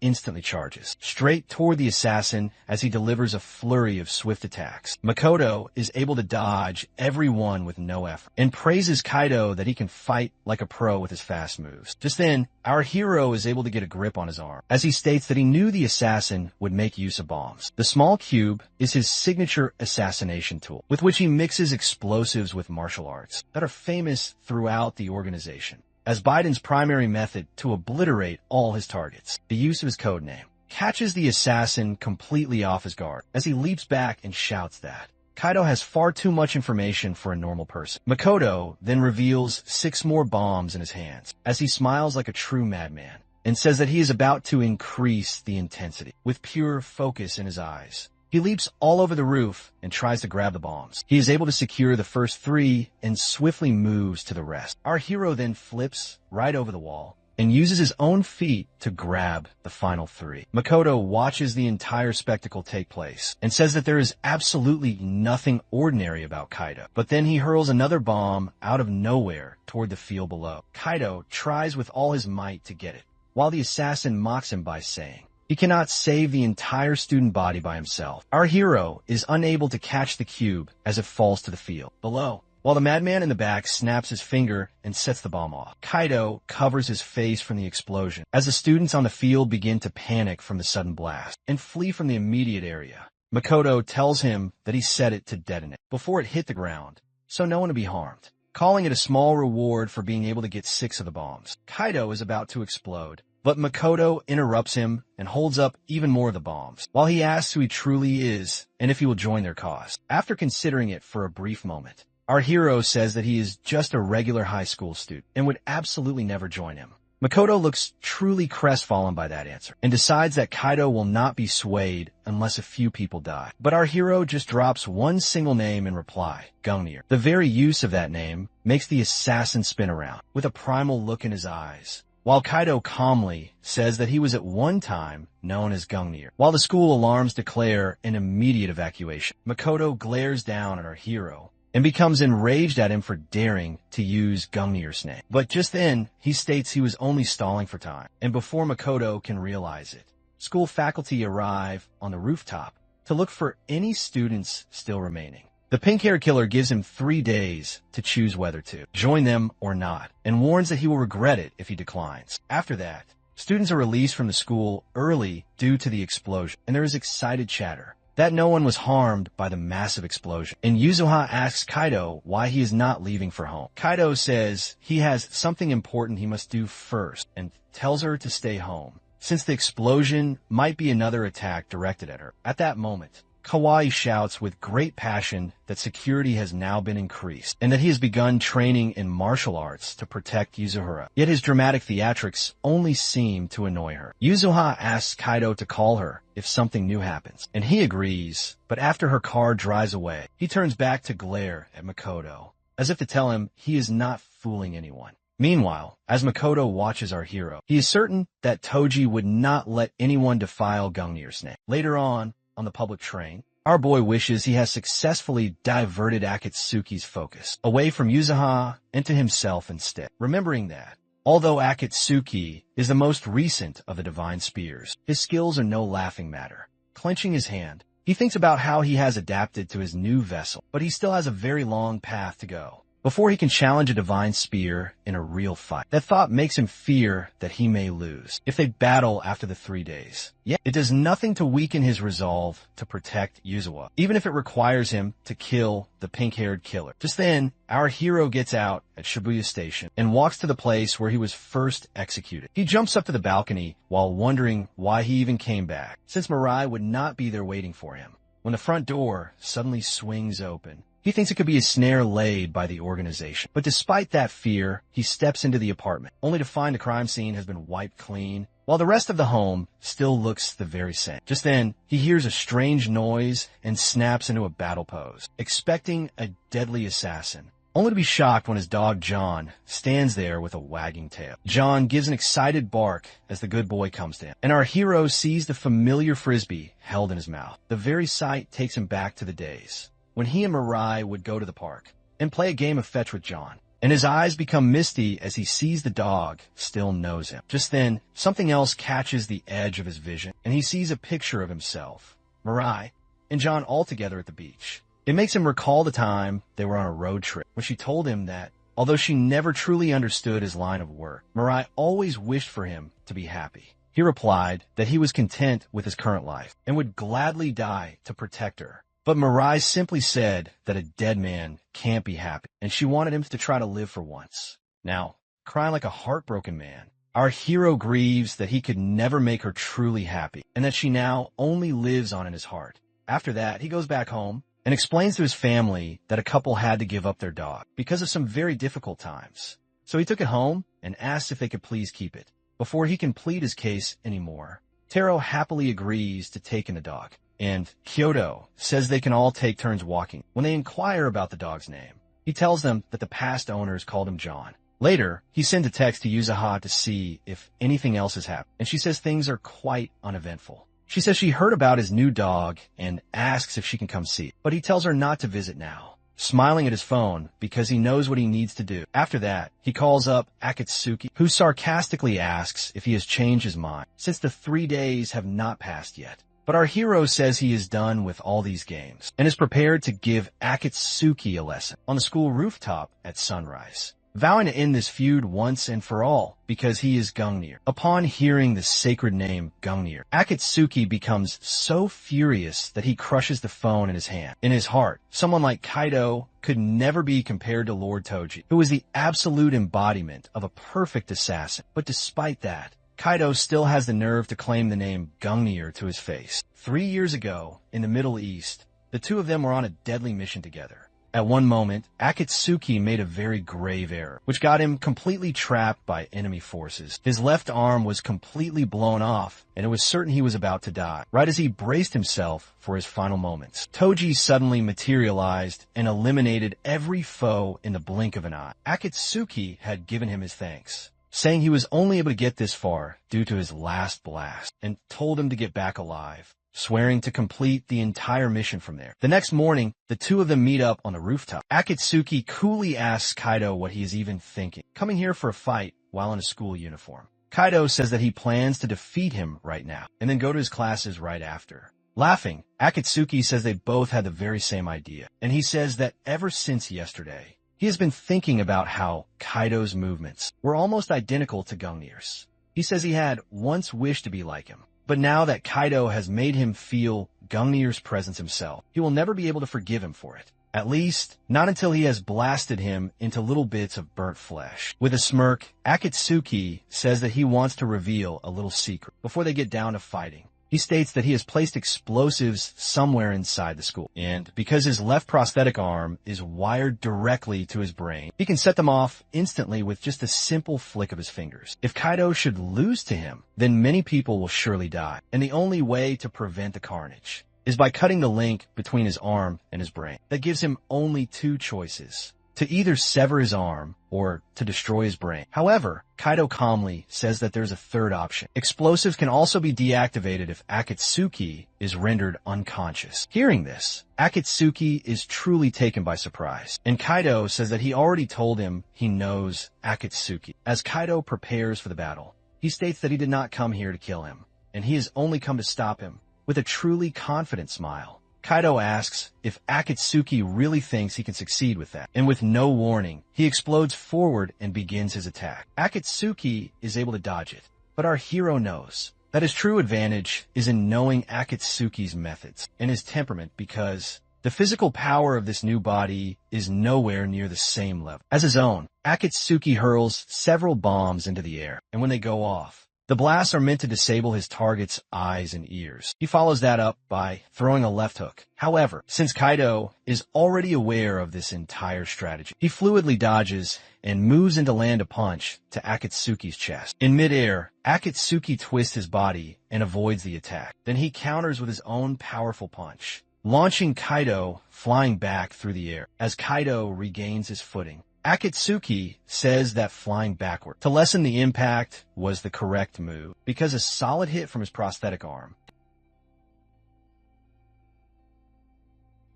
instantly charges straight toward the assassin as he delivers a flurry of swift attacks. Makoto is able to dodge every one with no effort and praises Kaido that he can fight like a pro with his fast moves. Just then, our hero is able to get a grip on his arm as he states that he knew the assassin would make use of bombs. The small cube is his signature assassination tool, with which he mixes explosives with martial arts that are famous throughout the organization as Biden's primary method to obliterate all his targets. The use of his codename catches the assassin completely off his guard as he leaps back and shouts that Kaido has far too much information for a normal person. Makoto then reveals 6 more bombs in his hands as he smiles like a true madman and says that he is about to increase the intensity with pure focus in his eyes. He leaps all over the roof and tries to grab the bombs. He is able to secure the first 3 and swiftly moves to the rest. Our hero then flips right over the wall and uses his own feet to grab the final 3. Makoto watches the entire spectacle take place and says that there is absolutely nothing ordinary about Kaido. But then he hurls another bomb out of nowhere toward the field below. Kaido tries with all his might to get it, while the assassin mocks him by saying he cannot save the entire student body by himself. Our hero is unable to catch the cube as it falls to the field below, while the madman in the back snaps his finger and sets the bomb off. Kaido covers his face from the explosion as the students on the field begin to panic from the sudden blast and flee from the immediate area. Makoto tells him that he set it to detonate before it hit the ground, so no one would be harmed, calling it a small reward for being able to get 6 of the bombs. Kaido is about to explode, but Makoto interrupts him and holds up even more of the bombs, while he asks who he truly is and if he will join their cause. After considering it for a brief moment, our hero says that he is just a regular high school student and would absolutely never join him. Makoto looks truly crestfallen by that answer and decides that Kaido will not be swayed unless a few people die. But our hero just drops one single name in reply, Gungnir. The very use of that name makes the assassin spin around with a primal look in his eyes, while Kaido calmly says that he was at one time known as Gungnir. While the school alarms declare an immediate evacuation, Makoto glares down at our hero and becomes enraged at him for daring to use Gungnir's name. But just then, he states he was only stalling for time, and before Makoto can realize it, school faculty arrive on the rooftop to look for any students still remaining. The pink-haired killer gives him 3 days to choose whether to join them or not, and warns that he will regret it if he declines. After that, students are released from the school early due to the explosion, and there is excited chatter that no one was harmed by the massive explosion. And Yuzuha asks Kaido why he is not leaving for home. Kaido says he has something important he must do first and tells her to stay home, since the explosion might be another attack directed at her. At that moment, Kawaii shouts with great passion that security has now been increased and that he has begun training in martial arts to protect Yuzuhara. Yet his dramatic theatrics only seem to annoy her. Yuzuha asks Kaido to call her if something new happens, and he agrees, but after her car drives away, he turns back to glare at Makoto, as if to tell him he is not fooling anyone. Meanwhile, as Makoto watches our hero, he is certain that Toji would not let anyone defile Gungnir's name. Later on the public train, our boy wishes he has successfully diverted Akatsuki's focus away from Yuzuha and to himself instead, remembering that although Akatsuki is the most recent of the divine spears, his skills are no laughing matter. Clenching his hand, he thinks about how he has adapted to his new vessel, but he still has a very long path to go. before he can challenge a divine spear in a real fight. That thought makes him fear that he may lose if they battle after the 3 days. Yet, it does nothing to weaken his resolve to protect Yuzawa, even if it requires him to kill the pink-haired killer. Just then, our hero gets out at Shibuya Station and walks to the place where he was first executed. He jumps up to the balcony while wondering why he even came back, since Mirai would not be there waiting for him. When the front door suddenly swings open, he thinks it could be a snare laid by the organization. But despite that fear, he steps into the apartment, only to find the crime scene has been wiped clean, while the rest of the home still looks the very same. Just then, he hears a strange noise and snaps into a battle pose, expecting a deadly assassin, only to be shocked when his dog John stands there with a wagging tail. John gives an excited bark as the good boy comes to him, and our hero sees the familiar frisbee held in his mouth. The very sight takes him back to the days when he and Mirai would go to the park and play a game of fetch with John, and his eyes become misty as he sees the dog still knows him. Just then, something else catches the edge of his vision, and he sees a picture of himself, Mirai, and John all together at the beach. It makes him recall the time they were on a road trip, when she told him that, although she never truly understood his line of work, Mirai always wished for him to be happy. He replied that he was content with his current life and would gladly die to protect her. But Mirai simply said that a dead man can't be happy, and she wanted him to try to live for once. Now, crying like a heartbroken man, our hero grieves that he could never make her truly happy, and that she now only lives on in his heart. After that, he goes back home and explains to his family that a couple had to give up their dog because of some very difficult times. So he took it home and asked if they could please keep it before he can plead his case anymore. Taro happily agrees to take in the dog, and Kyoto says they can all take turns walking. When they inquire about the dog's name, he tells them that the past owners called him John. Later, he sends a text to Yuzaha to see if anything else has happened, and she says things are quite uneventful. She says she heard about his new dog and asks if she can come see it, but he tells her not to visit now, smiling at his phone because he knows what he needs to do. After that, he calls up Akatsuki, who sarcastically asks if he has changed his mind, since the 3 days have not passed yet. But our hero says he is done with all these games and is prepared to give Akatsuki a lesson on the school rooftop at sunrise, vowing to end this feud once and for all because he is Gungnir. Upon hearing the sacred name Gungnir, Akatsuki becomes so furious that he crushes the phone in his hand. In his heart, someone like Kaido could never be compared to Lord Toji, who is the absolute embodiment of a perfect assassin. But despite that, Kaido still has the nerve to claim the name Gungnir to his face. 3 years ago, in the Middle East, the two of them were on a deadly mission together. At one moment, Akatsuki made a very grave error, which got him completely trapped by enemy forces. His left arm was completely blown off, and it was certain he was about to die. Right as he braced himself for his final moments, Toji suddenly materialized and eliminated every foe in the blink of an eye. Akatsuki had given him his thanks, saying he was only able to get this far due to his last blast, and told him to get back alive, swearing to complete the entire mission from there. The next morning, the two of them meet up on the rooftop. Akatsuki coolly asks Kaido what he is even thinking, coming here for a fight while in a school uniform. Kaido says that he plans to defeat him right now, and then go to his classes right after. Laughing, Akatsuki says they both had the very same idea, and he says that ever since yesterday, he has been thinking about how Kaido's movements were almost identical to Gungnir's. He says he had once wished to be like him, but now that Kaido has made him feel Gungnir's presence himself, he will never be able to forgive him for it. At least, not until he has blasted him into little bits of burnt flesh. With a smirk, Akatsuki says that he wants to reveal a little secret before they get down to fighting. He states that he has placed explosives somewhere inside the school, and because his left prosthetic arm is wired directly to his brain, he can set them off instantly with just a simple flick of his fingers. If Kaido should lose to him, then many people will surely die, and the only way to prevent the carnage is by cutting the link between his arm and his brain. That gives him only two choices: to either sever his arm or to destroy his brain. However, Kaido calmly says that there's a third option. Explosives can also be deactivated if Akatsuki is rendered unconscious. Hearing this, Akatsuki is truly taken by surprise, and Kaido says that he already told him he knows Akatsuki. As Kaido prepares for the battle, he states that he did not come here to kill him, and he has only come to stop him. With a truly confident smile, Kaido asks if Akatsuki really thinks he can succeed with that, and with no warning, he explodes forward and begins his attack. Akatsuki is able to dodge it, but our hero knows that his true advantage is in knowing Akatsuki's methods and his temperament, because the physical power of this new body is nowhere near the same level as his own. Akatsuki hurls several bombs into the air, and when they go off, the blasts are meant to disable his target's eyes and ears. He follows that up by throwing a left hook. However, since Kaido is already aware of this entire strategy, he fluidly dodges and moves in to land a punch to Akatsuki's chest. In midair, Akatsuki twists his body and avoids the attack. Then he counters with his own powerful punch, launching Kaido flying back through the air. As Kaido regains his footing, Akatsuki says that flying backward to lessen the impact was the correct move, because a solid hit from his prosthetic arm.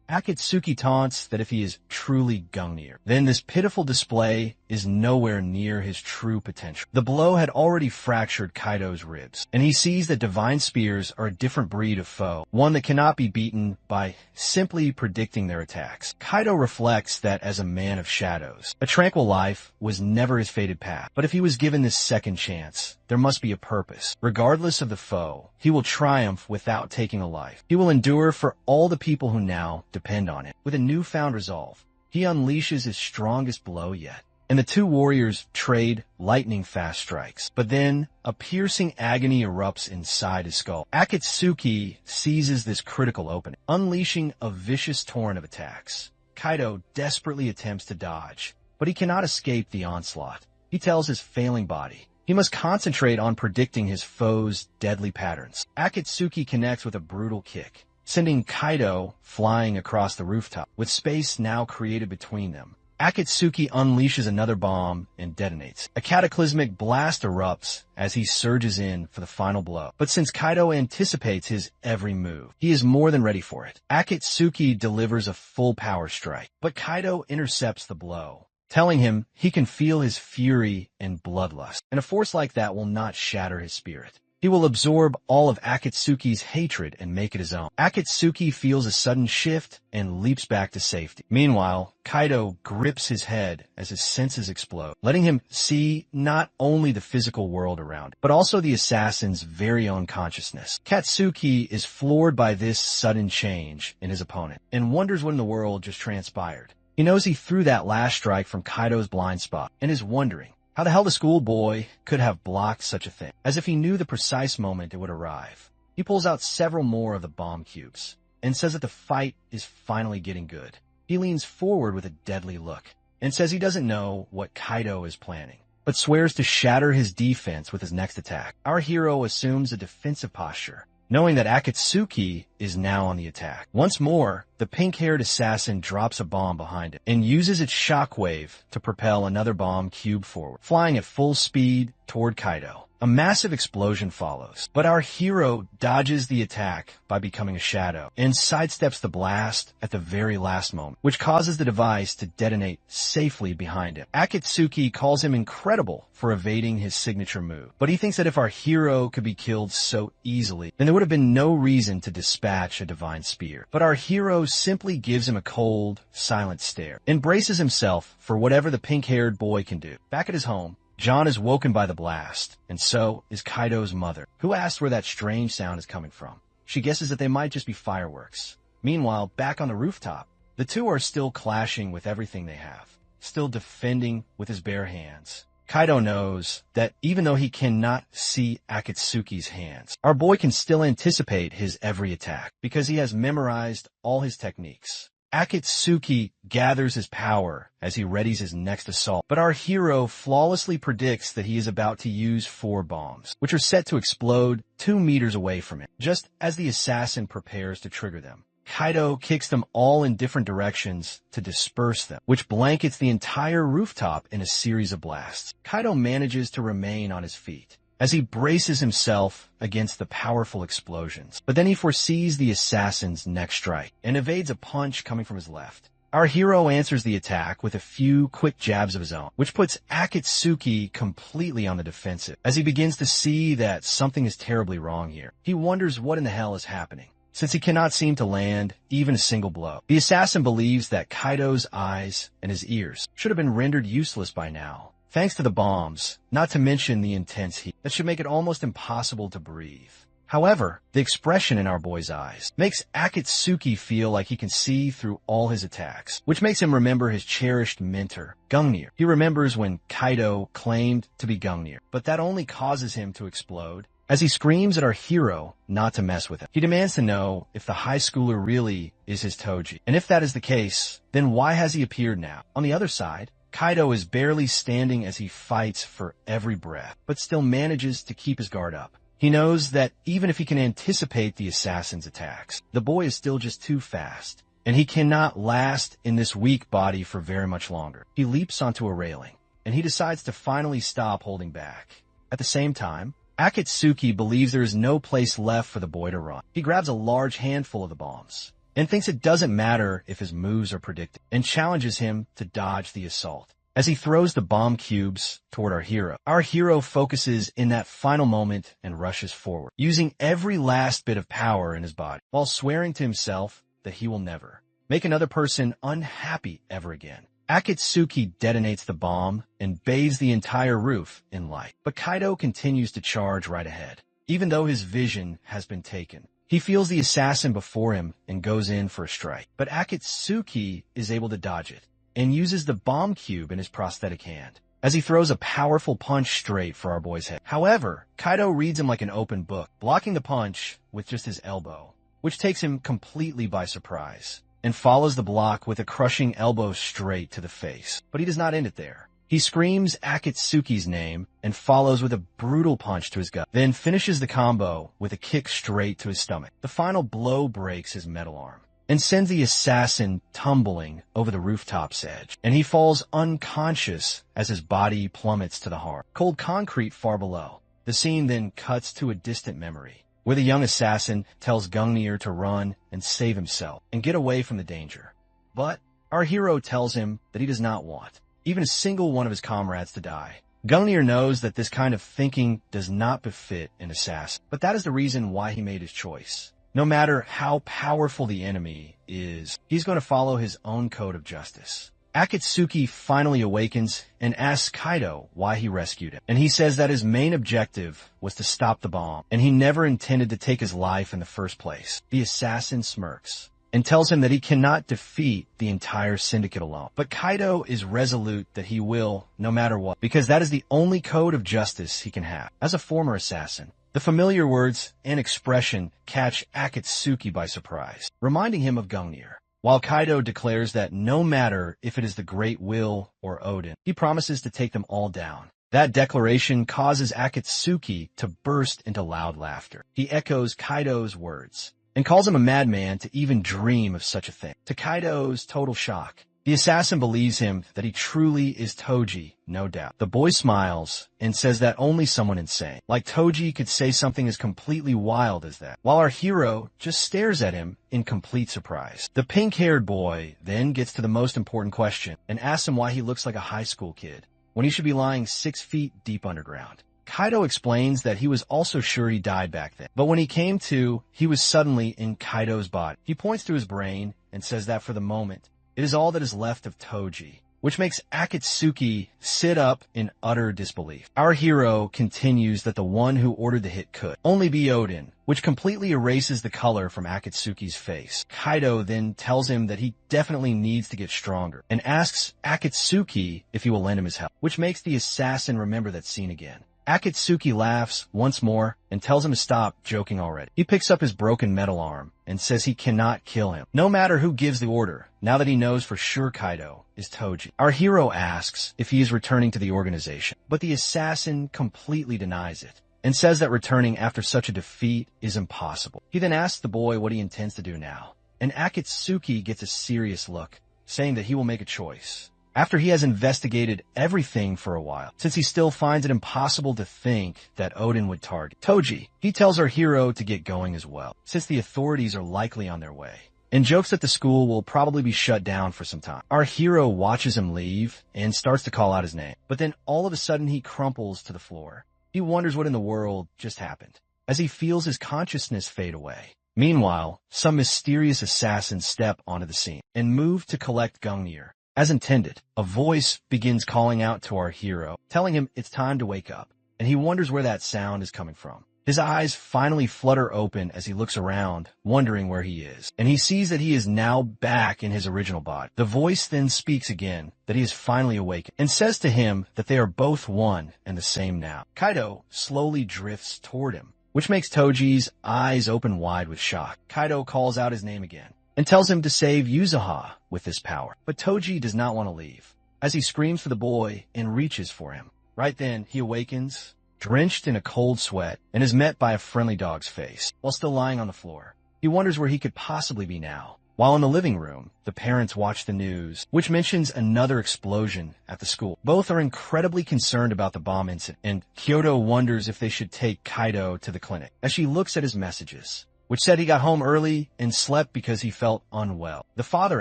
Akatsuki taunts that if he is truly Gungnir, then this pitiful display is nowhere near his true potential. The blow had already fractured Kaido's ribs, and he sees that divine spears are a different breed of foe, one that cannot be beaten by simply predicting their attacks. Kaido reflects that as a man of shadows, a tranquil life was never his fated path, but if he was given this second chance, there must be a purpose. Regardless of the foe, he will triumph without taking a life. He will endure for all the people who now depend on him. With a newfound resolve, he unleashes his strongest blow yet, and the two warriors trade lightning-fast strikes. But then, a piercing agony erupts inside his skull. Akatsuki seizes this critical opening, unleashing a vicious torrent of attacks. Kaido desperately attempts to dodge, but he cannot escape the onslaught. He tells his failing body he must concentrate on predicting his foe's deadly patterns. Akatsuki connects with a brutal kick, sending Kaido flying across the rooftop, with space now created between them. Akatsuki unleashes another bomb and detonates. A cataclysmic blast erupts as he surges in for the final blow. But since Kaido anticipates his every move, he is more than ready for it. Akatsuki delivers a full power strike, but Kaido intercepts the blow, telling him he can feel his fury and bloodlust, and a force like that will not shatter his spirit. He will absorb all of Akatsuki's hatred and make it his own. Akatsuki feels a sudden shift and leaps back to safety. Meanwhile, Kaido grips his head as his senses explode, letting him see not only the physical world around him, but also the assassin's very own consciousness. Katsuki is floored by this sudden change in his opponent and wonders what in the world just transpired. He knows he threw that last strike from Kaido's blind spot and is wondering how the hell the schoolboy could have blocked such a thing, as if he knew the precise moment it would arrive. He pulls out several more of the bomb cubes and says that the fight is finally getting good. He leans forward with a deadly look and says he doesn't know what Kaido is planning, but swears to shatter his defense with his next attack. Our hero assumes a defensive posture, knowing that Akatsuki is now on the attack. Once more, the pink-haired assassin drops a bomb behind it and uses its shockwave to propel another bomb cube forward, flying at full speed toward Kaido. A massive explosion follows, but our hero dodges the attack by becoming a shadow and sidesteps the blast at the very last moment, which causes the device to detonate safely behind him. Akatsuki calls him incredible for evading his signature move, but he thinks that if our hero could be killed so easily, then there would have been no reason to dispatch a divine spear. But our hero simply gives him a cold, silent stare and braces himself for whatever the pink-haired boy can do. Back at his home, John is woken by the blast, and so is Kaido's mother, who asks where that strange sound is coming from. She guesses that they might just be fireworks. Meanwhile, back on the rooftop, the two are still clashing with everything they have, still defending with his bare hands. Kaido knows that even though he cannot see Akatsuki's hands, our boy can still anticipate his every attack, because he has memorized all his techniques. Akatsuki gathers his power as he readies his next assault, but our hero flawlessly predicts that he is about to use 4 bombs, which are set to explode 2 meters away from him, just as the assassin prepares to trigger them. Kaido kicks them all in different directions to disperse them, which blankets the entire rooftop in a series of blasts. Kaido manages to remain on his feet as he braces himself against the powerful explosions. But then he foresees the assassin's next strike and evades a punch coming from his left. Our hero answers the attack with a few quick jabs of his own, which puts Akatsuki completely on the defensive as he begins to see that something is terribly wrong here. He wonders what in the hell is happening. since he cannot seem to land even a single blow. The assassin believes that Kaido's eyes and his ears should have been rendered useless by now, thanks to the bombs, not to mention the intense heat that should make it almost impossible to breathe. However, the expression in our boy's eyes makes Akatsuki feel like he can see through all his attacks, which makes him remember his cherished mentor, Gungnir. He remembers when Kaido claimed to be Gungnir, but that only causes him to explode as he screams at our hero not to mess with him. He demands to know if the high schooler really is his Toji, and if that is the case, then why has he appeared now? On the other side, Kaido is barely standing as he fights for every breath, but still manages to keep his guard up. He knows that even if he can anticipate the assassin's attacks, the boy is still just too fast, and he cannot last in this weak body for very much longer. He leaps onto a railing, and he decides to finally stop holding back. At the same time, Akatsuki believes there is no place left for the boy to run. He grabs a large handful of the bombs, and thinks it doesn't matter if his moves are predicted, and challenges him to dodge the assault. As he throws the bomb cubes toward our hero focuses in that final moment and rushes forward, using every last bit of power in his body, while swearing to himself that he will never make another person unhappy ever again. Akatsuki detonates the bomb and bathes the entire roof in light, but Kaido continues to charge right ahead, even though his vision has been taken. He feels the assassin before him and goes in for a strike, but Akatsuki is able to dodge it and uses the bomb cube in his prosthetic hand as he throws a powerful punch straight for our boy's head. However, Kaido reads him like an open book, blocking the punch with just his elbow, which takes him completely by surprise, and follows the block with a crushing elbow straight to the face. But he does not end it there. He screams Akatsuki's name and follows with a brutal punch to his gut, then finishes the combo with a kick straight to his stomach. The final blow breaks his metal arm and sends the assassin tumbling over the rooftop's edge, and he falls unconscious as his body plummets to the hard, cold concrete far below. The scene then cuts to a distant memory, where the young assassin tells Gungnir to run and save himself and get away from the danger. But our hero tells him that he does not want even a single one of his comrades to die. Gungnir knows that this kind of thinking does not befit an assassin, but that is the reason why he made his choice. No matter how powerful the enemy is, he's going to follow his own code of justice. Akatsuki finally awakens and asks Kaido why he rescued him, and he says that his main objective was to stop the bomb, and he never intended to take his life in the first place. The assassin smirks and tells him that he cannot defeat the entire syndicate alone. But Kaido is resolute that he will, no matter what, because that is the only code of justice he can have. As a former assassin, the familiar words and expression catch Akatsuki by surprise, reminding him of Gungnir. While Kaido declares that no matter if it is the Great Will or Odin, he promises to take them all down. That declaration causes Akatsuki to burst into loud laughter. He echoes Kaido's words and calls him a madman to even dream of such a thing. To Kaido's total shock, the assassin believes him that he truly is Toji, no doubt. The boy smiles and says that only someone insane like Toji could say something as completely wild as that, while our hero just stares at him in complete surprise. The pink-haired boy then gets to the most important question and asks him why he looks like a high school kid when he should be lying 6 feet deep underground. Kaido explains that he was also sure he died back then, but when he came to, he was suddenly in Kaido's body. He points to his brain and says that for the moment, it is all that is left of Toji, which makes Akatsuki sit up in utter disbelief. Our hero continues that the one who ordered the hit could only be Odin, which completely erases the color from Akatsuki's face. Kaido then tells him that he definitely needs to get stronger and asks Akatsuki if he will lend him his help, which makes the assassin remember that scene again. Akatsuki laughs once more and tells him to stop joking already. He picks up his broken metal arm and says he cannot kill him, no matter who gives the order, now that he knows for sure Kaido is Toji. Our hero asks if he is returning to the organization, but the assassin completely denies it and says that returning after such a defeat is impossible. He then asks the boy what he intends to do now, and Akatsuki gets a serious look, saying that he will make a choice after he has investigated everything for a while, since he still finds it impossible to think that Odin would target Toji. He tells our hero to get going as well, since the authorities are likely on their way, and jokes that the school will probably be shut down for some time. Our hero watches him leave and starts to call out his name, but then all of a sudden he crumples to the floor. He wonders what in the world just happened, as he feels his consciousness fade away. Meanwhile, some mysterious assassins step onto the scene and move to collect Gungnir. As intended, a voice begins calling out to our hero, telling him it's time to wake up, and he wonders where that sound is coming from. His eyes finally flutter open as he looks around, wondering where he is, and he sees that he is now back in his original body. The voice then speaks again, that he is finally awakened, and says to him that they are both one and the same now. Kaido slowly drifts toward him, which makes Toji's eyes open wide with shock. Kaido calls out his name again, and tells him to save Yuzuha with this power. But Toji does not want to leave, as he screams for the boy and reaches for him. Right then, he awakens, drenched in a cold sweat, and is met by a friendly dog's face, while still lying on the floor. He wonders where he could possibly be now. While in the living room, the parents watch the news, which mentions another explosion at the school. Both are incredibly concerned about the bomb incident, and Kyoto wonders if they should take Kaido to the clinic, as she looks at his messages, which said he got home early and slept because he felt unwell. The father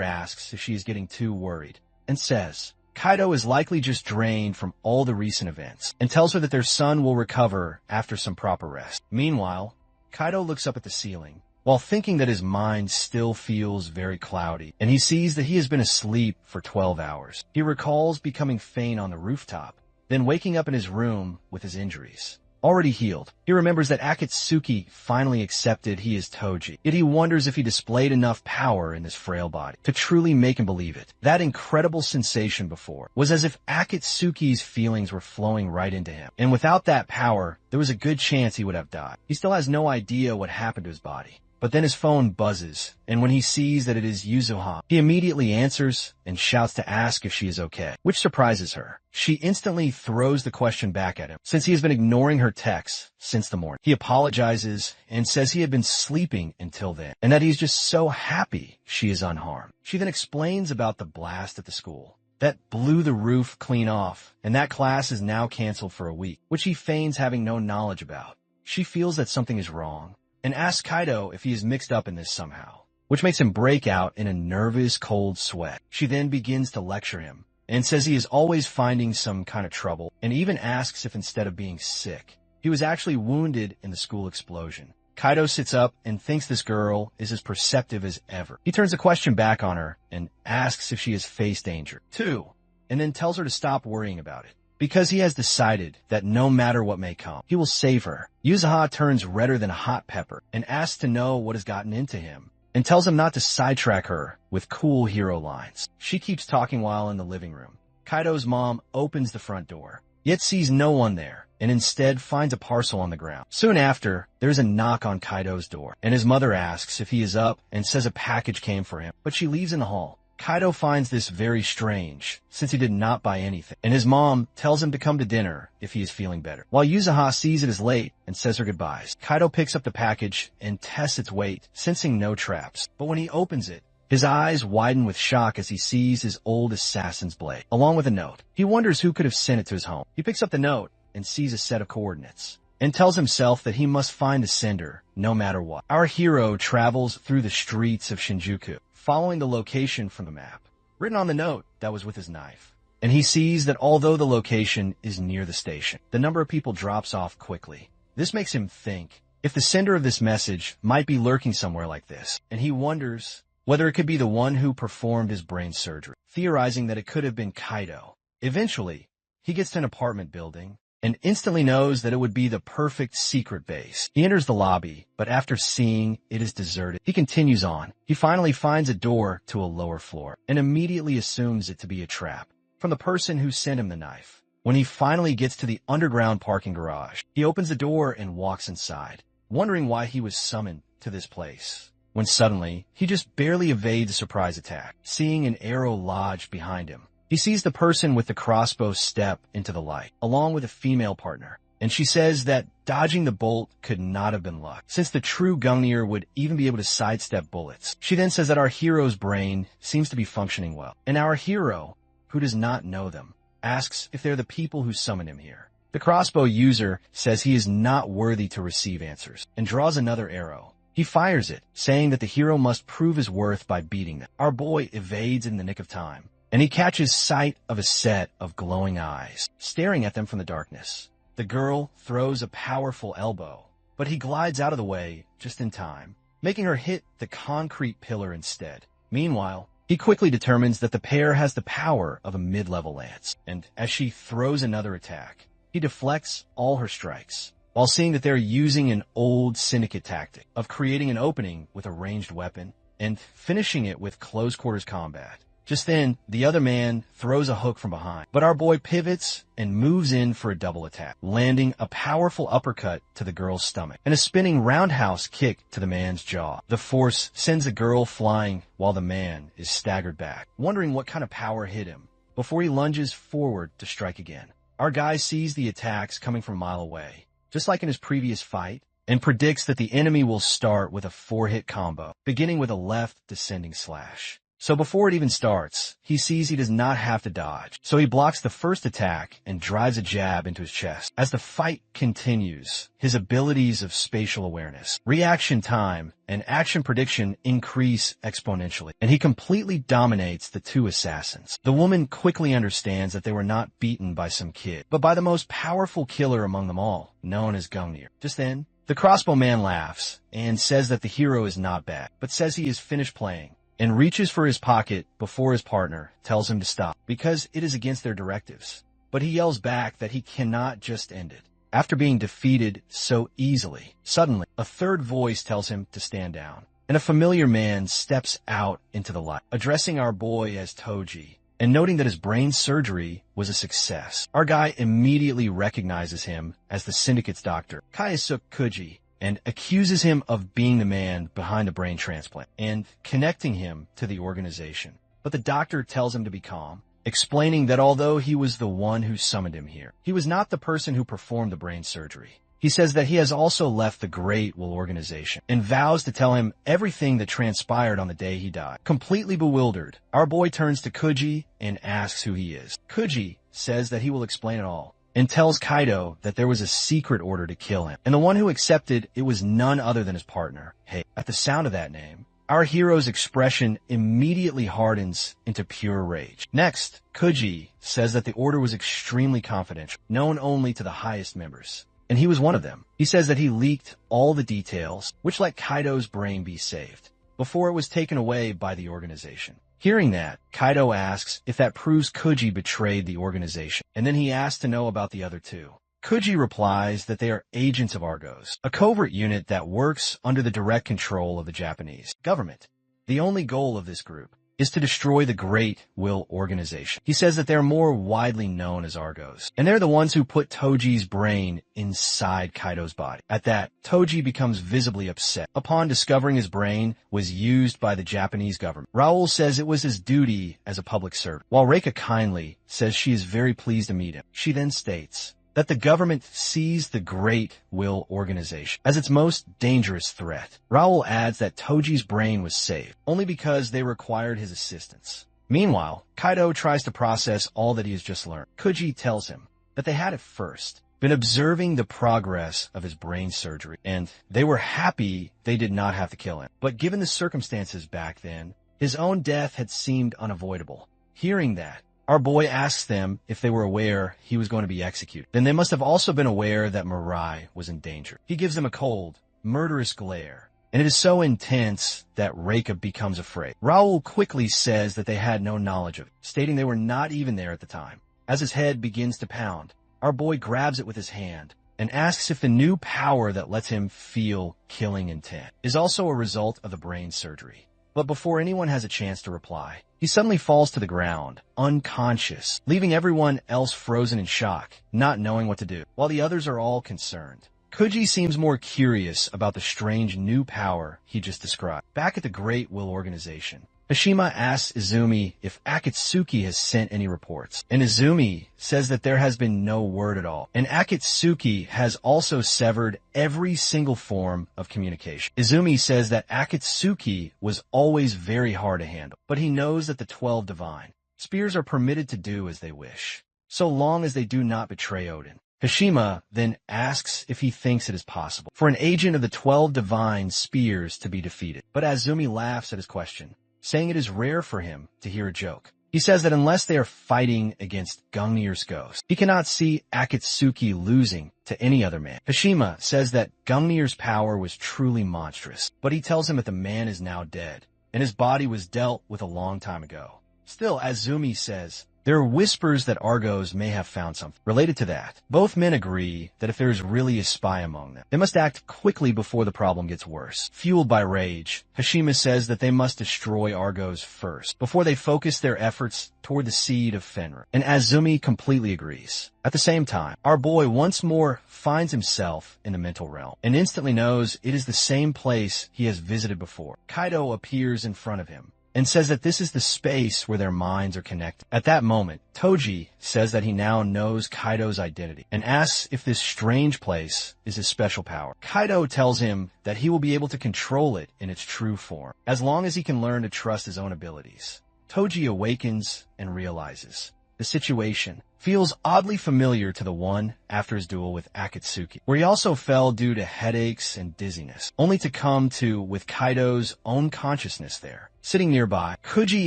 asks if she is getting too worried, and says Kaido is likely just drained from all the recent events, and tells her that their son will recover after some proper rest. Meanwhile, Kaido looks up at the ceiling, while thinking that his mind still feels very cloudy, and he sees that he has been asleep for 12 hours. He recalls becoming faint on the rooftop, then waking up in his room with his injuries already healed. He remembers that Akatsuki finally accepted he is Toji, yet he wonders if he displayed enough power in this frail body to truly make him believe it. That incredible sensation before was as if Akatsuki's feelings were flowing right into him, and without that power, there was a good chance he would have died. He still has no idea what happened to his body. But then his phone buzzes, and when he sees that it is Yuzuha, he immediately answers and shouts to ask if she is okay, which surprises her. She instantly throws the question back at him, since he has been ignoring her texts since the morning. He apologizes and says he had been sleeping until then, and that he's just so happy she is unharmed. She then explains about the blast at the school that blew the roof clean off, and that class is now canceled for a week, which he feigns having no knowledge about. She feels that something is wrong, and asks Kaido if he is mixed up in this somehow, which makes him break out in a nervous, cold sweat. She then begins to lecture him, and says he is always finding some kind of trouble, and even asks if instead of being sick, he was actually wounded in the school explosion. Kaido sits up and thinks this girl is as perceptive as ever. He turns the question back on her, and asks if she has faced danger, too, and then tells her to stop worrying about it, because he has decided that no matter what may come, he will save her. Yuzuha turns redder than a hot pepper and asks to know what has gotten into him, and tells him not to sidetrack her with cool hero lines. She keeps talking while in the living room. Kaido's mom opens the front door, yet sees no one there, and instead finds a parcel on the ground. Soon after, there's a knock on Kaido's door, and his mother asks if he is up and says a package came for him, but she leaves in the hall. Kaido finds this very strange, since he did not buy anything, and his mom tells him to come to dinner if he is feeling better. While Yuzuha sees it as late and says her goodbyes, Kaido picks up the package and tests its weight, sensing no traps. But when he opens it, his eyes widen with shock as he sees his old assassin's blade, along with a note. He wonders who could have sent it to his home. He picks up the note and sees a set of coordinates, and tells himself that he must find the sender, no matter what. Our hero travels through the streets of Shinjuku, following the location from the map, written on the note that was with his knife. And he sees that although the location is near the station, the number of people drops off quickly. This makes him think if the sender of this message might be lurking somewhere like this, and he wonders whether it could be the one who performed his brain surgery, theorizing that it could have been Kaido. Eventually, he gets to an apartment building, and instantly knows that it would be the perfect secret base. He enters the lobby, but after seeing it is deserted, he continues on. He finally finds a door to a lower floor, and immediately assumes it to be a trap from the person who sent him the knife. When he finally gets to the underground parking garage, he opens the door and walks inside, wondering why he was summoned to this place, when suddenly, he just barely evades a surprise attack, seeing an arrow lodged behind him. He sees the person with the crossbow step into the light, along with a female partner, and she says that dodging the bolt could not have been luck, since the true Gungnir would even be able to sidestep bullets. She then says that our hero's brain seems to be functioning well, and our hero, who does not know them, asks if they're the people who summoned him here. The crossbow user says he is not worthy to receive answers, and draws another arrow. He fires it, saying that the hero must prove his worth by beating them. Our boy evades in the nick of time, and he catches sight of a set of glowing eyes, staring at them from the darkness. The girl throws a powerful elbow, but he glides out of the way just in time, making her hit the concrete pillar instead. Meanwhile, he quickly determines that the pair has the power of a mid-level lance, and as she throws another attack, he deflects all her strikes, while seeing that they're using an old syndicate tactic of creating an opening with a ranged weapon and finishing it with close-quarters combat. Just then, the other man throws a hook from behind, but our boy pivots and moves in for a double attack, landing a powerful uppercut to the girl's stomach and a spinning roundhouse kick to the man's jaw. The force sends the girl flying while the man is staggered back, wondering what kind of power hit him, before he lunges forward to strike again. Our guy sees the attacks coming from a mile away, just like in his previous fight, and predicts that the enemy will start with a 4-hit combo, beginning with a left descending slash. So before it even starts, he sees he does not have to dodge. So he blocks the first attack and drives a jab into his chest. As the fight continues, his abilities of spatial awareness, reaction time, and action prediction increase exponentially, and he completely dominates the two assassins. The woman quickly understands that they were not beaten by some kid, but by the most powerful killer among them all, known as Gungnir. Just then, the crossbow man laughs and says that the hero is not bad, but says he is finished playing, and reaches for his pocket before his partner tells him to stop, because it is against their directives. But he yells back that he cannot just end it. After being defeated so easily, suddenly, a third voice tells him to stand down, and a familiar man steps out into the light, addressing our boy as Toji, and noting that his brain surgery was a success. Our guy immediately recognizes him as the syndicate's doctor, Kaisuke Kuji, and accuses him of being the man behind the brain transplant and connecting him to the organization. But the doctor tells him to be calm, explaining that although he was the one who summoned him here, he was not the person who performed the brain surgery. He says that he has also left the Great Will organization and vows to tell him everything that transpired on the day he died. Completely bewildered, our boy turns to Kuji and asks who he is. Kuji says that he will explain it all, and tells Kaido that there was a secret order to kill him, and the one who accepted it was none other than his partner. Hey, at the sound of that name, our hero's expression immediately hardens into pure rage. Next, Kuji says that the order was extremely confidential, known only to the highest members, and he was one of them. He says that he leaked all the details, which let Kaido's brain be saved, before it was taken away by the organization. Hearing that, Kaido asks if that proves Kuji betrayed the organization, and then he asks to know about the other two. Kuji replies that they are agents of Argos, a covert unit that works under the direct control of the Japanese government. The only goal of this group is to destroy the Great Will organization. He says that they're more widely known as Argos, and they're the ones who put Toji's brain inside Kaido's body. At that, Toji becomes visibly upset upon discovering his brain was used by the Japanese government. Raoul says it was his duty as a public servant, while Reika kindly says she is very pleased to meet him. She then states that the government sees the Great Will organization as its most dangerous threat. Raoul adds that Toji's brain was saved only because they required his assistance. Meanwhile, Kaido tries to process all that he has just learned. Kuji tells him that they had at first been observing the progress of his brain surgery, and they were happy they did not have to kill him. But given the circumstances back then, his own death had seemed unavoidable. Hearing that, our boy asks them if they were aware he was going to be executed. Then they must have also been aware that Mirai was in danger. He gives them a cold, murderous glare, and it is so intense that Reika becomes afraid. Raoul quickly says that they had no knowledge of it, stating they were not even there at the time. As his head begins to pound, our boy grabs it with his hand and asks if the new power that lets him feel killing intent is also a result of the brain surgery. But before anyone has a chance to reply, he suddenly falls to the ground, unconscious, leaving everyone else frozen in shock, not knowing what to do, while the others are all concerned. Kuji seems more curious about the strange new power he just described. Back at the Great Will organization, Hashima asks Izumi if Akatsuki has sent any reports, and Izumi says that there has been no word at all, and Akatsuki has also severed every single form of communication. Izumi says that Akatsuki was always very hard to handle, but he knows that the 12 Divine Spears are permitted to do as they wish, so long as they do not betray Odin. Hashima then asks if he thinks it is possible for an agent of the 12 Divine Spears to be defeated, but Azumi laughs at his question, saying it is rare for him to hear a joke. He says that unless they are fighting against Gungnir's ghost, he cannot see Akatsuki losing to any other man. Hashima says that Gungnir's power was truly monstrous, but he tells him that the man is now dead, and his body was dealt with a long time ago. Still, Azumi says, there are whispers that Argos may have found something. Related to that, both men agree that if there is really a spy among them, they must act quickly before the problem gets worse. Fueled by rage, Hashima says that they must destroy Argos first, before they focus their efforts toward the seed of Fenrir. And Azumi completely agrees. At the same time, our boy once more finds himself in the mental realm, and instantly knows it is the same place he has visited before. Kaido appears in front of him, and says that this is the space where their minds are connected. At that moment, Toji says that he now knows Kaido's identity, and asks if this strange place is his special power. Kaido tells him that he will be able to control it in its true form, as long as he can learn to trust his own abilities. Toji awakens and realizes the situation feels oddly familiar to the one after his duel with Akatsuki, where he also fell due to headaches and dizziness, only to come to with Kaido's own consciousness there. Sitting nearby, Kuji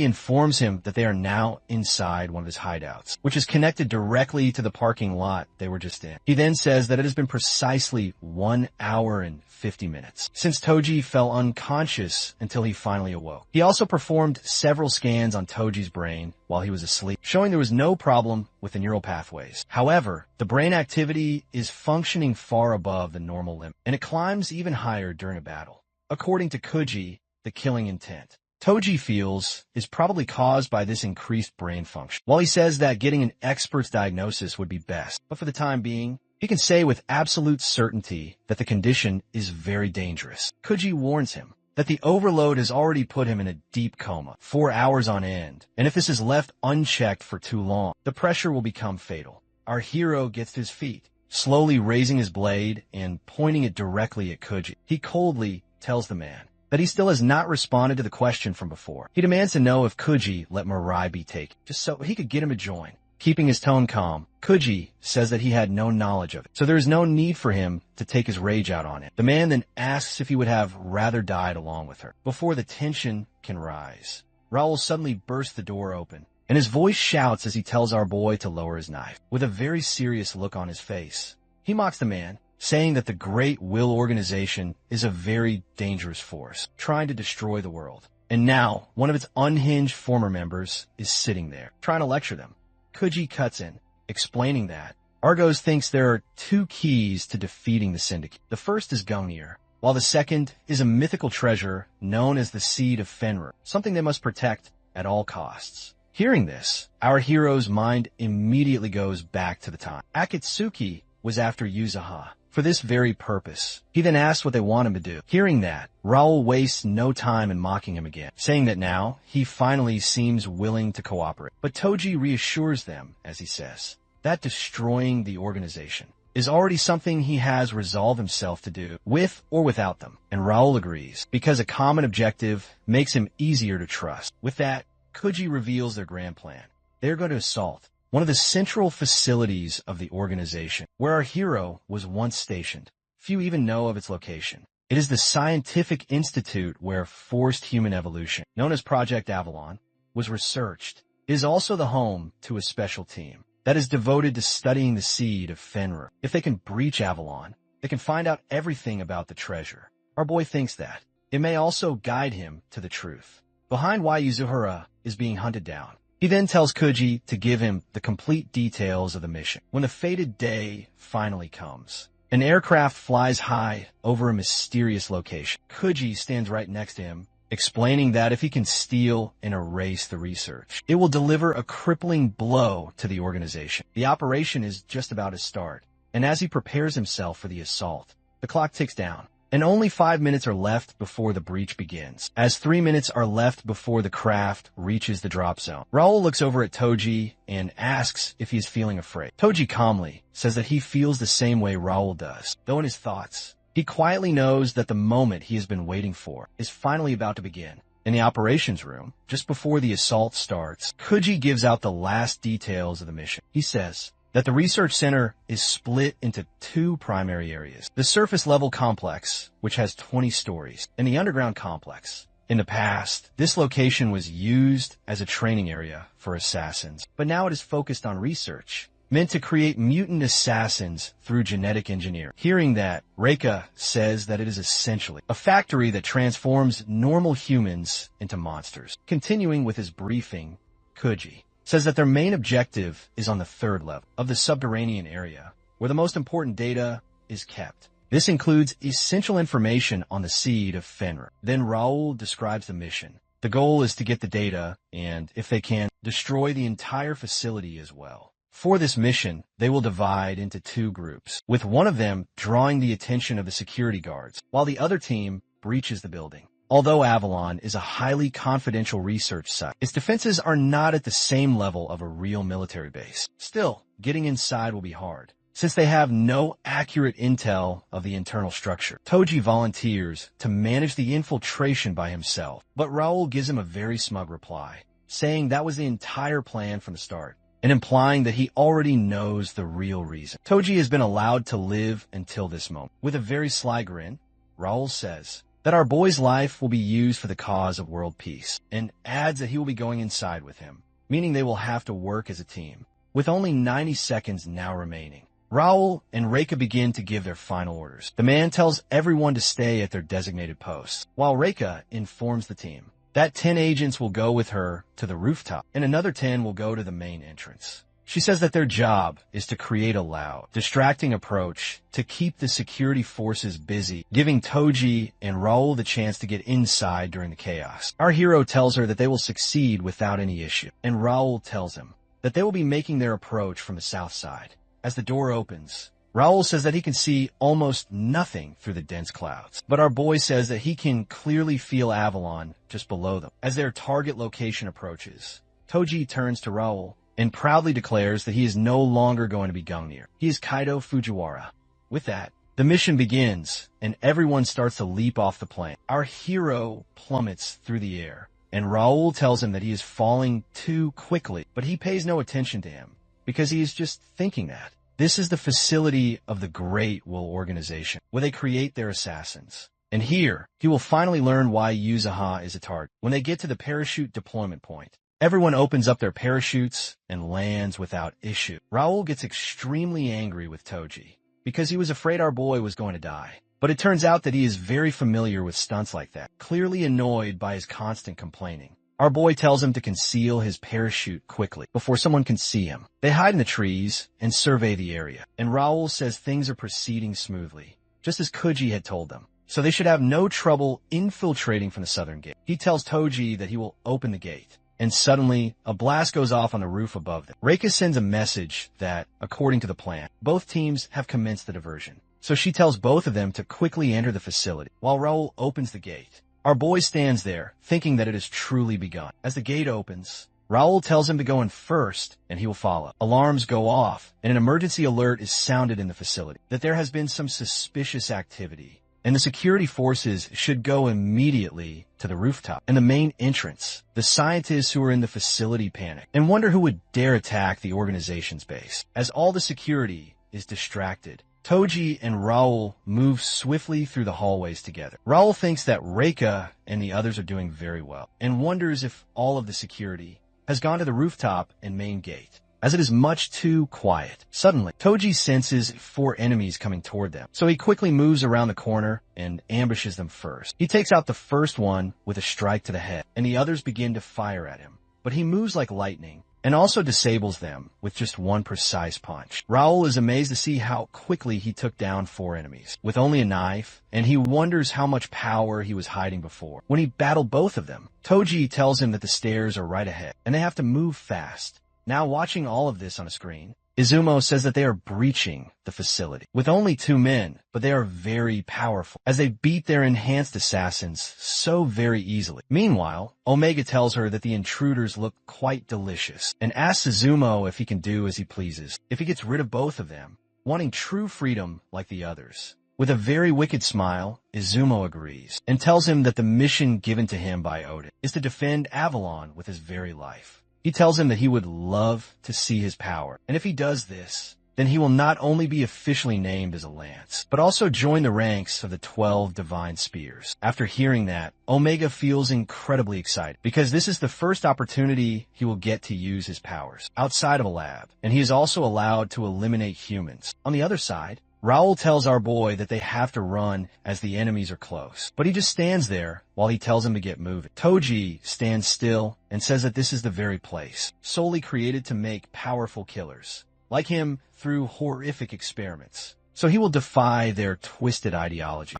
informs him that they are now inside one of his hideouts, which is connected directly to the parking lot they were just in. He then says that it has been precisely 1 hour and 50 minutes since Toji fell unconscious until he finally awoke. He also performed several scans on Toji's brain while he was asleep, showing there was no problem with the neural pathways. However, the brain activity is functioning far above the normal limit, and it climbs even higher during a battle. According to Kuji, the killing intent Toji feels is probably caused by this increased brain function. While he says that getting an expert's diagnosis would be best, but for the time being, he can say with absolute certainty that the condition is very dangerous. Kuji warns him that the overload has already put him in a deep coma, 4 hours on end, and if this is left unchecked for too long, the pressure will become fatal. Our hero gets to his feet, slowly raising his blade and pointing it directly at Kuji. He coldly tells the man that he still has not responded to the question from before. He demands to know if Kuji let Mirai be taken, just so he could get him to join. Keeping his tone calm, Kuji says that he had no knowledge of it, so there is no need for him to take his rage out on it. The man then asks if he would have rather died along with her. Before the tension can rise, Raoul suddenly bursts the door open, and his voice shouts as he tells our boy to lower his knife. With a very serious look on his face, he mocks the man, saying that the Great Will Organization is a very dangerous force, trying to destroy the world. And now, one of its unhinged former members is sitting there, trying to lecture them. Kuji cuts in, explaining that Argos thinks there are 2 keys to defeating the Syndicate. The first is Gungnir, while the second is a mythical treasure known as the Seed of Fenrir, something they must protect at all costs. Hearing this, our hero's mind immediately goes back to the time Akatsuki was after Yuzuha for this very purpose. He then asks what they want him to do. Hearing that, Raoul wastes no time in mocking him again, saying that now he finally seems willing to cooperate. But Toji reassures them, as he says, that destroying the organization is already something he has resolved himself to do, with or without them. And Raoul agrees, because a common objective makes him easier to trust. With that, Kuji reveals their grand plan. They're going to assault one of the central facilities of the organization, where our hero was once stationed. Few even know of its location. It is the scientific institute where forced human evolution, known as Project Avalon, was researched. It is also the home to a special team that is devoted to studying the seed of Fenrir. If they can breach Avalon, they can find out everything about the treasure. Our boy thinks that it may also guide him to the truth behind why Yuzuhara is being hunted down. He then tells Kuji to give him the complete details of the mission. When the fated day finally comes, an aircraft flies high over a mysterious location. Kuji stands right next to him, explaining that if he can steal and erase the research, it will deliver a crippling blow to the organization. The operation is just about to start, and as he prepares himself for the assault, the clock ticks down, and only 5 minutes are left before the breach begins, as 3 minutes are left before the craft reaches the drop zone. Raoul looks over at Toji and asks if he is feeling afraid. Toji calmly says that he feels the same way Raoul does, though in his thoughts, he quietly knows that the moment he has been waiting for is finally about to begin. In the operations room, just before the assault starts, Kuji gives out the last details of the mission. He says that the research center is split into 2 primary areas. The surface level complex, which has 20 stories, and the underground complex. In the past, this location was used as a training area for assassins, but now it is focused on research, meant to create mutant assassins through genetic engineering. Hearing that, Reika says that it is essentially a factory that transforms normal humans into monsters. Continuing with his briefing, Kuji says that their main objective is on the 3rd level of the subterranean area, where the most important data is kept. This includes essential information on the seed of Fenrir. Then Raoul describes the mission. The goal is to get the data and, if they can, destroy the entire facility as well. For this mission, they will divide into 2 groups, with one of them drawing the attention of the security guards, while the other team breaches the building. Although Avalon is a highly confidential research site, its defenses are not at the same level of a real military base. Still, getting inside will be hard, since they have no accurate intel of the internal structure. Toji volunteers to manage the infiltration by himself, but Raoul gives him a very smug reply, saying that was the entire plan from the start, and implying that he already knows the real reason. Toji has been allowed to live until this moment. With a very sly grin, Raoul says that our boy's life will be used for the cause of world peace, and adds that he will be going inside with him, meaning they will have to work as a team. With only 90 seconds now remaining, Raoul and Reika begin to give their final orders. The man tells everyone to stay at their designated posts, while Reika informs the team that 10 agents will go with her to the rooftop, and another 10 will go to the main entrance. She says that their job is to create a loud, distracting approach to keep the security forces busy, giving Toji and Raoul the chance to get inside during the chaos. Our hero tells her that they will succeed without any issue, and Raoul tells him that they will be making their approach from the south side. As the door opens, Raoul says that he can see almost nothing through the dense clouds, but our boy says that he can clearly feel Avalon just below them. As their target location approaches, Toji turns to Raoul and proudly declares that he is no longer going to be Gungnir. He is Kaido Fujiwara. With that, the mission begins, and everyone starts to leap off the plane. Our hero plummets through the air, and Raoul tells him that he is falling too quickly, but he pays no attention to him, because he is just thinking that. This is the facility of the Great Will Organization, where they create their assassins. And here, he will finally learn why Yuzaha is a target. When they get to the parachute deployment point, everyone opens up their parachutes and lands without issue. Raoul gets extremely angry with Toji, because he was afraid our boy was going to die. But it turns out that he is very familiar with stunts like that, clearly annoyed by his constant complaining. Our boy tells him to conceal his parachute quickly, before someone can see him. They hide in the trees and survey the area, and Raoul says things are proceeding smoothly, just as Kuji had told them, so they should have no trouble infiltrating from the southern gate. He tells Toji that he will open the gate, and suddenly, a blast goes off on the roof above them. Reika sends a message that, according to the plan, both teams have commenced the diversion, so she tells both of them to quickly enter the facility, while Raoul opens the gate. Our boy stands there, thinking that it has truly begun. As the gate opens, Raoul tells him to go in first, and he will follow. Alarms go off, and an emergency alert is sounded in the facility, that there has been some suspicious activity, and the security forces should go immediately to the rooftop and the main entrance. The scientists who are in the facility panic and wonder who would dare attack the organization's base. As all the security is distracted, Toji and Raoul move swiftly through the hallways together. Raoul thinks that Reika and the others are doing very well, and wonders if all of the security has gone to the rooftop and main gate, as it is much too quiet. Suddenly, Toji senses 4 enemies coming toward them, so he quickly moves around the corner and ambushes them first. He takes out the first one with a strike to the head, and the others begin to fire at him, but he moves like lightning, and also disables them with just one precise punch. Raoul is amazed to see how quickly he took down 4 enemies with only a knife, and he wonders how much power he was hiding before. When he battled both of them, Toji tells him that the stairs are right ahead, and they have to move fast. Now watching all of this on a screen, Izumo says that they are breaching the facility with only 2 men, but they are very powerful, as they beat their enhanced assassins so very easily. Meanwhile, Omega tells her that the intruders look quite delicious, and asks Izumo if he can do as he pleases, if he gets rid of both of them, wanting true freedom like the others. With a very wicked smile, Izumo agrees, and tells him that the mission given to him by Odin is to defend Avalon with his very life. He tells him that he would love to see his power, and if he does this, then he will not only be officially named as a lance, but also join the ranks of the 12 divine spears. After hearing that, Omega feels incredibly excited because this is the first opportunity he will get to use his powers outside of a lab, and he is also allowed to eliminate humans. On the other side, Raoul tells our boy that they have to run as the enemies are close, but he just stands there while he tells him to get moving. Toji stands still and says that this is the very place, solely created to make powerful killers, like him, through horrific experiments. So he will defy their twisted ideology.